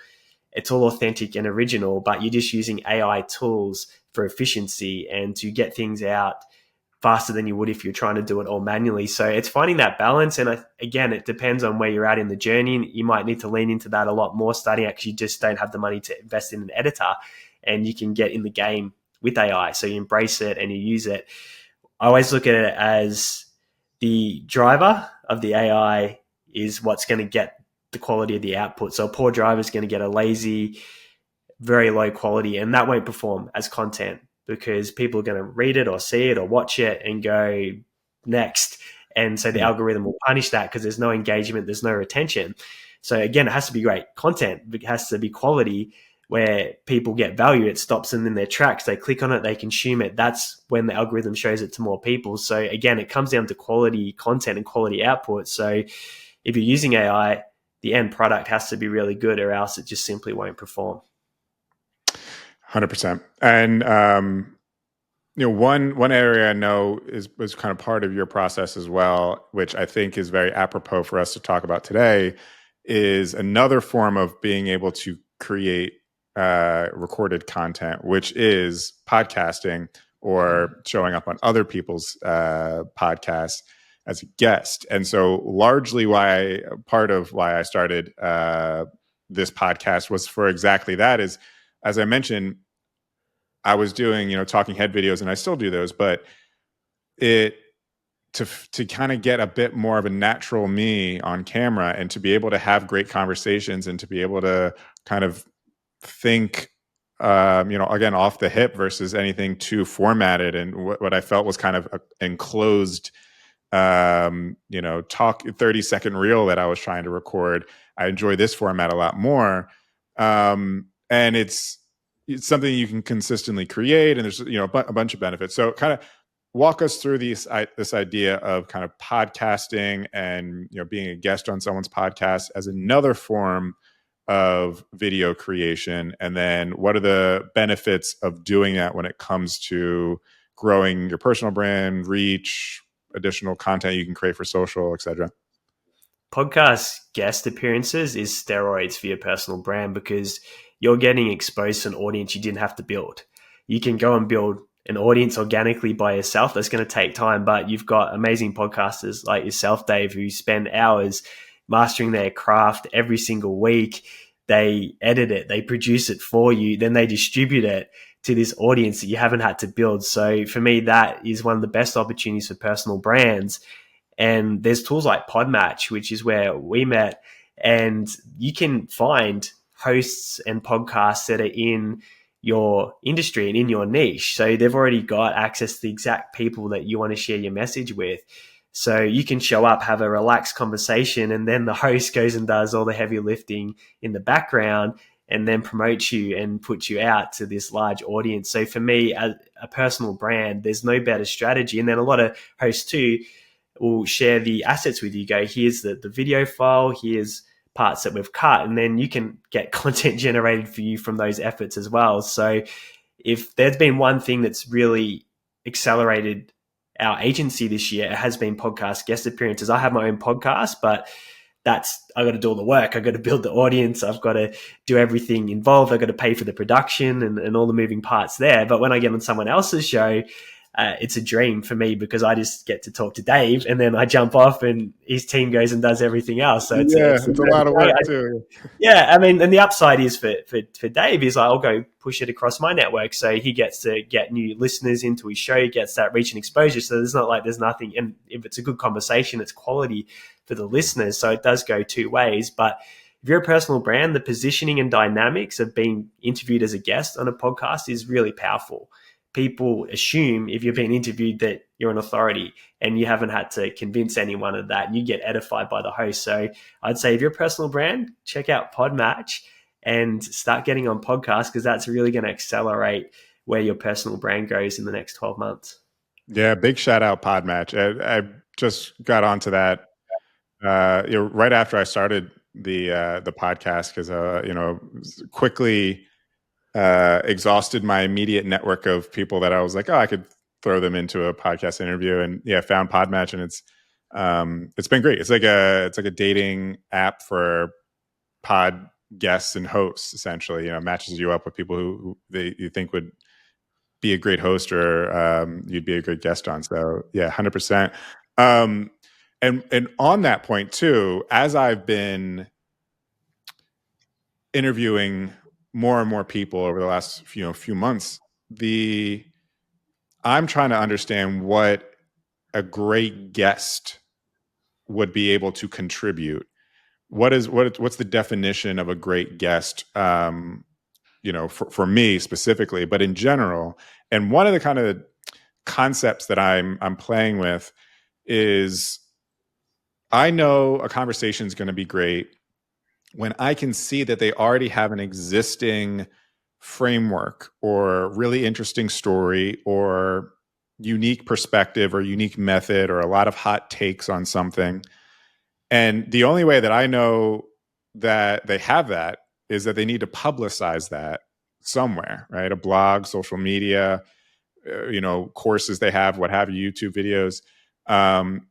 it's all authentic and original, but you're just using AI tools for efficiency and to get things out faster than you would if you're trying to do it all manually. So it's finding that balance. And again, it depends on where you're at in the journey. You might need to lean into that a lot more, starting out, because you just don't have the money to invest in an editor, and you can get in the game with AI. So you embrace it and you use it. I always look at it as the driver of the AI is what's going to get the quality of the output. So a poor driver is going to get a lazy, very low quality, and that won't perform as content, because people are going to read it or see it or watch it and go next. And so the algorithm will punish that, because there's no engagement, there's no retention. So again, it has to be great content. It has to be quality where people get value. It stops them in their tracks. They click on it, they consume it. That's when the algorithm shows it to more people. So again, it comes down to quality content and quality output. So if you're using AI, the end product has to be really good, or else it just simply won't perform. 100%. And you know, one area I know was kind of part of your process as well, which I think is very apropos for us to talk about today, is another form of being able to create recorded content, which is podcasting, or showing up on other people's podcasts as a guest. And so largely part of why I started this podcast was for exactly that. Is, as I mentioned, I was doing, you know, talking head videos, and I still do those, but it to kind of get a bit more of a natural me on camera, and to be able to have great conversations, and to be able to kind of think, you know, again, off the hip versus anything too formatted, and what I felt was kind of an enclosed, you know, 30-second reel that I was trying to record. I enjoy this format a lot more. And it's something you can consistently create, and there's, you know, a bunch of benefits. So kind of walk us through this idea of kind of podcasting, and, you know, being a guest on someone's podcast as another form of video creation, and then what are the benefits of doing that when it comes to growing your personal brand, reach, additional content you can create for social, etc. Podcast guest appearances is steroids for your personal brand, because you're getting exposed to an audience you didn't have to build. You can go and build an audience organically by yourself. That's going to take time, but you've got amazing podcasters like yourself, Dave, who spend hours mastering their craft every single week. They edit it, they produce it for you, then they distribute it to this audience that you haven't had to build. So for me, that is one of the best opportunities for personal brands. And there's tools like Podmatch, which is where we met, and you can find hosts and podcasts that are in your industry and in your niche. So they've already got access to the exact people that you want to share your message with. So you can show up, have a relaxed conversation, and then the host goes and does all the heavy lifting in the background and then promotes you and puts you out to this large audience. So for me, as a personal brand, there's no better strategy. And then a lot of hosts too will share the assets with you. Go, here's the video file, here's parts that we've cut, and then you can get content generated for you from those efforts as well. So if there's been one thing that's really accelerated our agency this year, it has been podcast guest appearances. I have my own podcast, but I got to do all the work. I've got to build the audience. I've got to do everything involved. I've got to pay for the production and all the moving parts there. But when I get on someone else's show, it's a dream for me because I just get to talk to Dave and then I jump off and his team goes and does everything else. So it's a lot of work too. Yeah, I mean, and the upside is for Dave is I'll go push it across my network, so he gets to get new listeners into his show, he gets that reach and exposure. So there's not like there's nothing, and if it's a good conversation, it's quality for the listeners. So it does go two ways. But if you're a personal brand, the positioning and dynamics of being interviewed as a guest on a podcast is really powerful. People assume if you're being interviewed that you're an authority and you haven't had to convince anyone of that, and you get edified by the host. So I'd say if you're a personal brand, check out Podmatch and start getting on podcasts, because that's really going to accelerate where your personal brand goes in the next 12 months. Yeah, big shout out Podmatch. I just got onto that right after I started the podcast because quickly exhausted my immediate network of people that I was like, oh, I could throw them into a podcast interview, and found Podmatch, and it's been great. It's like a dating app for pod guests and hosts. Essentially, matches you up with people who you think would be a great host or you'd be a good guest on. So 100%. And on that point too, as I've been interviewing more and more people over the last few months, I'm trying to understand what a great guest would be able to contribute. What's the definition of a great guest? For me specifically, but in general. And one of the kind of concepts that I'm playing with is, I know a conversation is going to be great when I can see that they already have an existing framework or really interesting story or unique perspective or unique method or a lot of hot takes on something. And the only way that I know that they have that is that they need to publicize that somewhere, right? A blog, social media, courses they have, what have you, YouTube videos.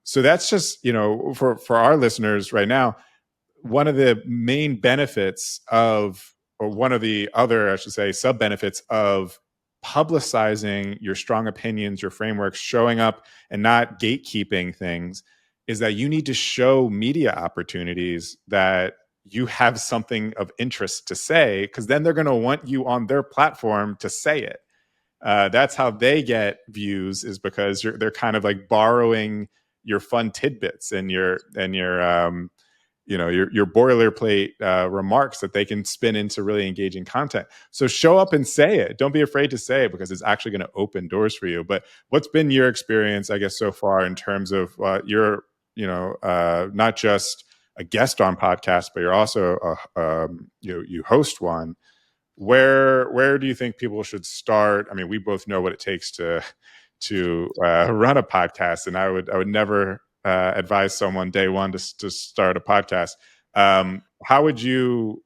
So that's just, for our listeners right now, one of the main benefits of, or one of the other, I should say, sub benefits of publicizing your strong opinions, your frameworks, showing up and not gatekeeping things, is that you need to show media opportunities that you have something of interest to say, because then they're going to want you on their platform to say it. That's how they get views, is because they're kind of like borrowing your fun tidbits and your boilerplate remarks that they can spin into really engaging content. So show up and say it. Don't be afraid to say it, because it's actually going to open doors for you. But what's been your experience, I guess, so far in terms of you're not just a guest on podcasts, but you're also you host one. Where do you think people should start? I mean, we both know what it takes to run a podcast, and I would never advise someone day one to start a podcast. How would you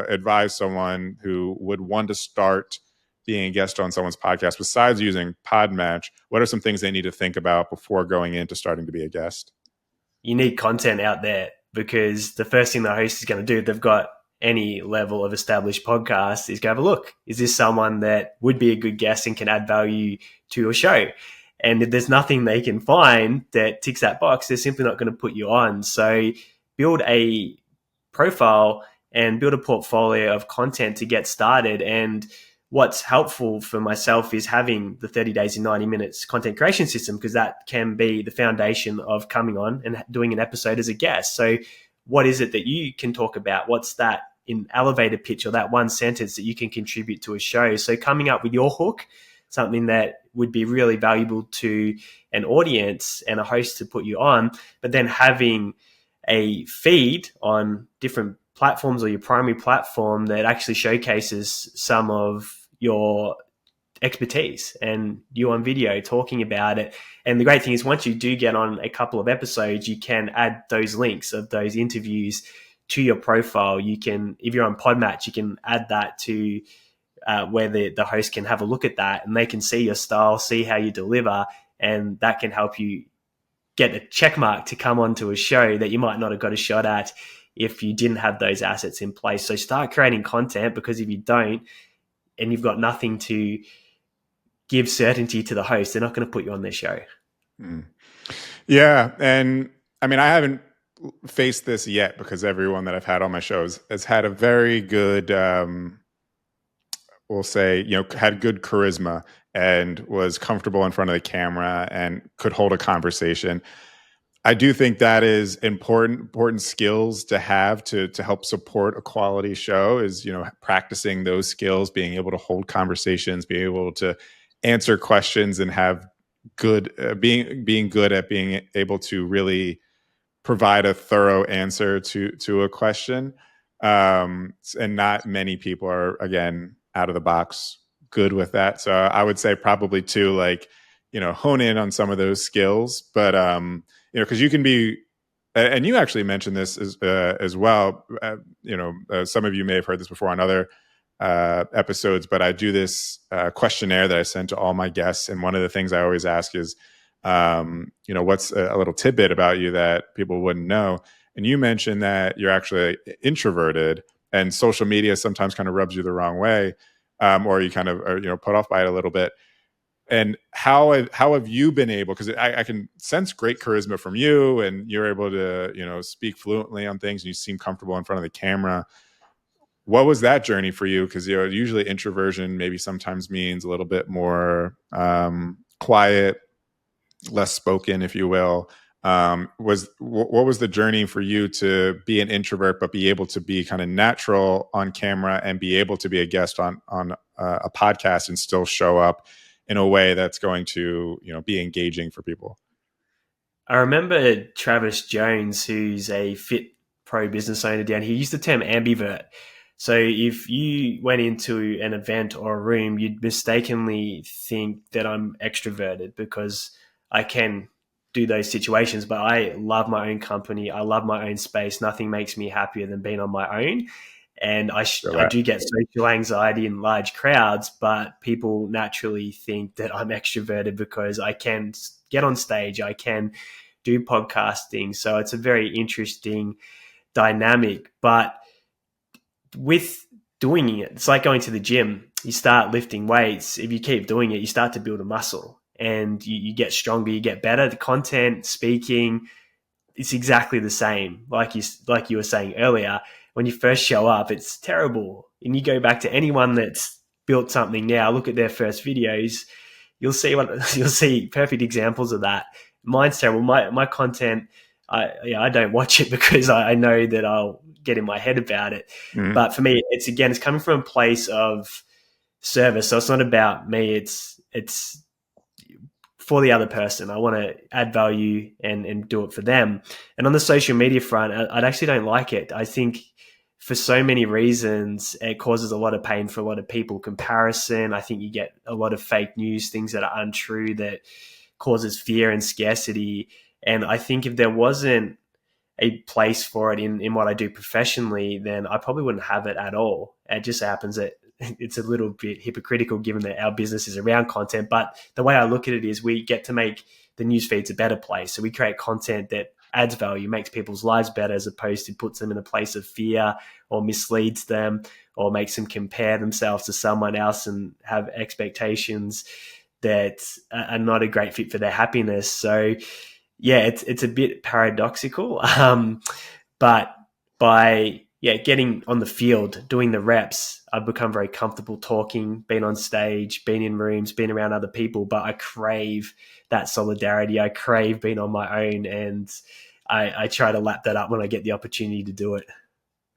advise someone who would want to start being a guest on someone's podcast, besides using Podmatch? What are some things they need to think about before going into starting to be a guest? You need content out there, because the first thing the host is going to do, if they've got any level of established podcast, is go have a look. Is this someone that would be a good guest and can add value to your show? And if there's nothing they can find that ticks that box, they're simply not going to put you on. So build a profile and build a portfolio of content to get started. And what's helpful for myself is having the 30 days in 90 minutes content creation system, because that can be the foundation of coming on and doing an episode as a guest. So what is it that you can talk about? What's that in elevator pitch or that one sentence that you can contribute to a show. So coming up with your hook, something that would be really valuable to an audience and a host to put you on, but then having a feed on different platforms or your primary platform that actually showcases some of your expertise and you on video talking about it. And the great thing is once you do get on a couple of episodes, you can add those links of those interviews to your profile. You can, if you're on Podmatch, you can add that to where the host can have a look at that and they can see your style, see how you deliver, and that can help you get a check mark to come onto a show that you might not have got a shot at if you didn't have those assets in place. So start creating content, because if you don't and you've got nothing to give certainty to the host, they're not going to put you on their show. Yeah. And I mean, I haven't faced this yet because everyone that I've had on my shows has had a very good, we'll say, had good charisma and was comfortable in front of the camera and could hold a conversation. I do think that is important skills to have to help support a quality show is, practicing those skills, being able to hold conversations, being able to answer questions and have good, being good at being able to really provide a thorough answer to a question. And not many people are, again, out of the box good with that. So I would say probably too, hone in on some of those skills, but, because you can be, and you actually mentioned this as well. Some of you may have heard this before on other episodes, but I do this questionnaire that I send to all my guests, and one of the things I always ask is, what's a little tidbit about you that people wouldn't know? And you mentioned that you're actually introverted, and social media sometimes kind of rubs you the wrong way, or you kind of are, put off by it a little bit. And how have you been able, because I can sense great charisma from you and you're able to, speak fluently on things and you seem comfortable in front of the camera. What was that journey for you? Because, usually introversion maybe sometimes means a little bit more quiet, less spoken, if you will. What was the journey for you to be an introvert, but be able to be kind of natural on camera and be able to be a guest on a podcast and still show up in a way that's going to, be engaging for people? I remember Travis Jones, who's a fit pro business owner down here, used the term ambivert. So if you went into an event or a room, you'd mistakenly think that I'm extroverted because I can do those situations, but I love my own company. I love my own space. Nothing makes me happier than being on my own. And I do get social anxiety in large crowds, but people naturally think that I'm extroverted because I can get on stage, I can do podcasting. So it's a very interesting dynamic. But with doing it, it's like going to the gym. You start lifting weights. If you keep doing it, you start to build a muscle and you get stronger, you get better. The content, speaking, it's exactly the same. Like you were saying earlier, when you first show up, it's terrible. And you go back to anyone that's built something now, look at their first videos, you'll see perfect examples of that. Mine's terrible. My content, I don't watch it because I know that I'll get in my head about it. Mm-hmm. But for me, it's coming from a place of service. So it's not about me. It's for the other person. I want to add value and do it for them. And on the social media front, I actually don't like it. I think for so many reasons, it causes a lot of pain for a lot of people. Comparison. I think you get a lot of fake news, things that are untrue, that causes fear and scarcity. And I think if there wasn't a place for it in what I do professionally, then I probably wouldn't have it at all. It just happens that it's a little bit hypocritical given that our business is around content. But the way I look at it is we get to make the news feeds a better place. So we create content that adds value, makes people's lives better, as opposed to puts them in a place of fear or misleads them or makes them compare themselves to someone else and have expectations that are not a great fit for their happiness. So yeah, it's a bit paradoxical. But by getting on the field, doing the reps, I've become very comfortable talking, being on stage, being in rooms, being around other people. But I crave that solidarity. I crave being on my own, and I try to lap that up when I get the opportunity to do it.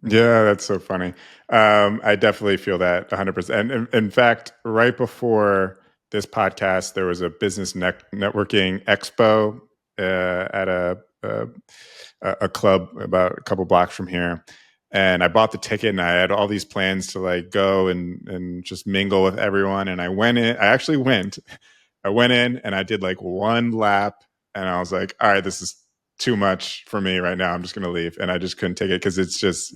Yeah, that's so funny. I definitely feel that 100%. In fact, right before this podcast, there was a business networking expo at a club about a couple blocks from here. And I bought the ticket and I had all these plans to like go and just mingle with everyone. And I went in, I actually went, I went in and I did like one lap and I was like, all right, this is too much for me right now. I'm just going to leave. And I just couldn't take it because it's just,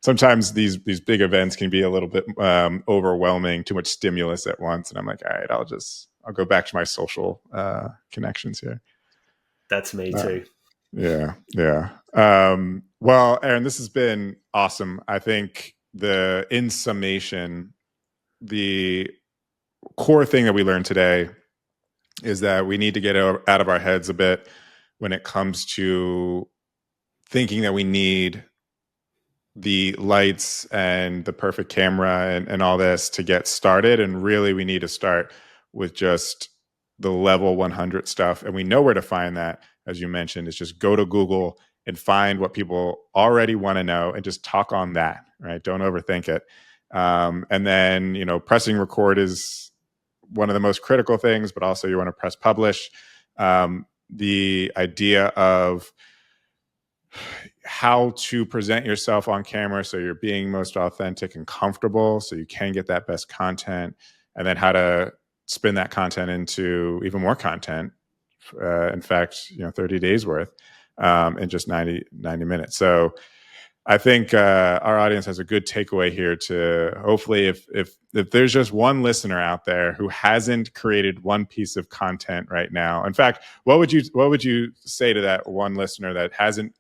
sometimes these big events can be a little bit overwhelming, too much stimulus at once. And I'm like, all right, I'll go back to my social connections here. That's me too. Yeah. Well, Aaron, this has been awesome. I think in summation, the core thing that we learned today is that we need to get out of our heads a bit when it comes to thinking that we need the lights and the perfect camera and all this to get started. And really, we need to start with just the level 100 stuff. And we know where to find that, as you mentioned, is just go to Google and find what people already want to know and just talk on that, right? Don't overthink it. And then, pressing record is one of the most critical things, but also you want to press publish. The idea of how to present yourself on camera so you're being most authentic and comfortable so you can get that best content, and then how to spin that content into even more content. In fact, 30 days worth in just 90 minutes. So I think our audience has a good takeaway here to hopefully if there's just one listener out there who hasn't created one piece of content right now. In fact, what would you say to that one listener that hasn't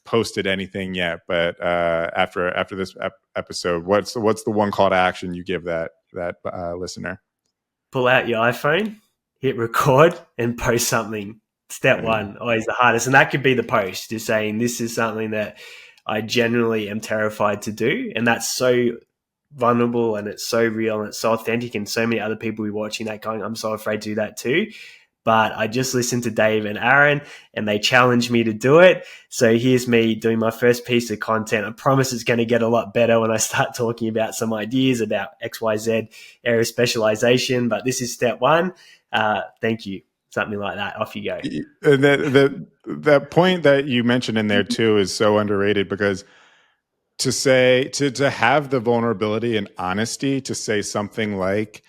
posted anything yet, but after this episode, what's the one call to action you give that listener? Pull out your iPhone, hit record, and post something. Step one, always the hardest. And that could be the post, just saying this is something that I genuinely am terrified to do. And that's so vulnerable and it's so real and it's so authentic, and so many other people will be watching that going, I'm so afraid to do that too. But I just listened to Dave and Aaron and they challenged me to do it. So here's me doing my first piece of content. I promise it's going to get a lot better when I start talking about some ideas about XYZ area of specialization. But this is step one. Thank you. Something like that. Off you go. That point that you mentioned in there too is so underrated, because to have the vulnerability and honesty to say something like,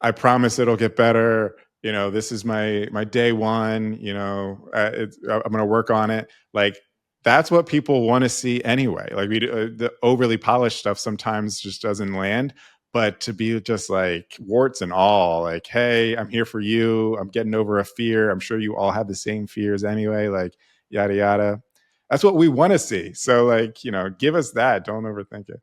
I promise it'll get better. This is my day one, I'm going to work on it. Like, that's what people want to see anyway. Like the overly polished stuff sometimes just doesn't land, but to be just like warts and all, like, hey, I'm here for you. I'm getting over a fear. I'm sure you all have the same fears anyway, like yada, yada. That's what we want to see. So like, give us that. Don't overthink it.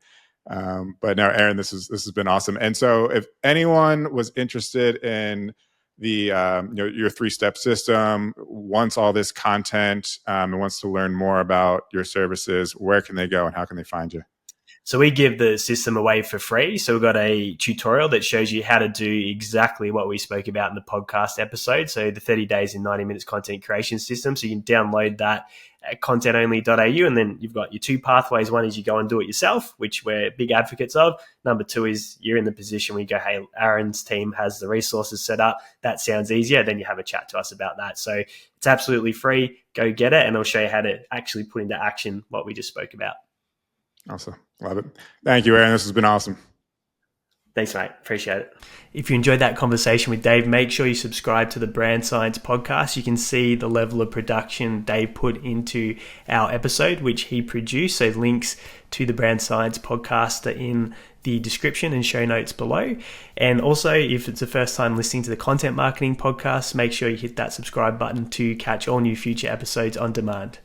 But no, Aaron, this has been awesome. And so if anyone was interested in the your 3-step system, wants all this content, and wants to learn more about your services, where can they go and how can they find you? So we give the system away for free. So we've got a tutorial that shows you how to do exactly what we spoke about in the podcast episode. So the 30 days in 90 minutes content creation system. So you can download that at contentonly.au, and then you've got your 2 pathways. One is you go and do it yourself, which we're big advocates of. Number 2 is you're in the position where you go, hey, Aaron's team has the resources set up. That sounds easier. Then you have a chat to us about that. So it's absolutely free. Go get it, and I'll show you how to actually put into action what we just spoke about. Awesome. Love it. Thank you, Aaron. This has been awesome. Thanks, mate. Appreciate it. If you enjoyed that conversation with Dave, make sure you subscribe to the Brand Science podcast. You can see the level of production Dave put into our episode, which he produced. So links to the Brand Science podcast are in the description and show notes below. And also, if it's the first time listening to the Content Marketing Podcast, make sure you hit that subscribe button to catch all new future episodes on demand.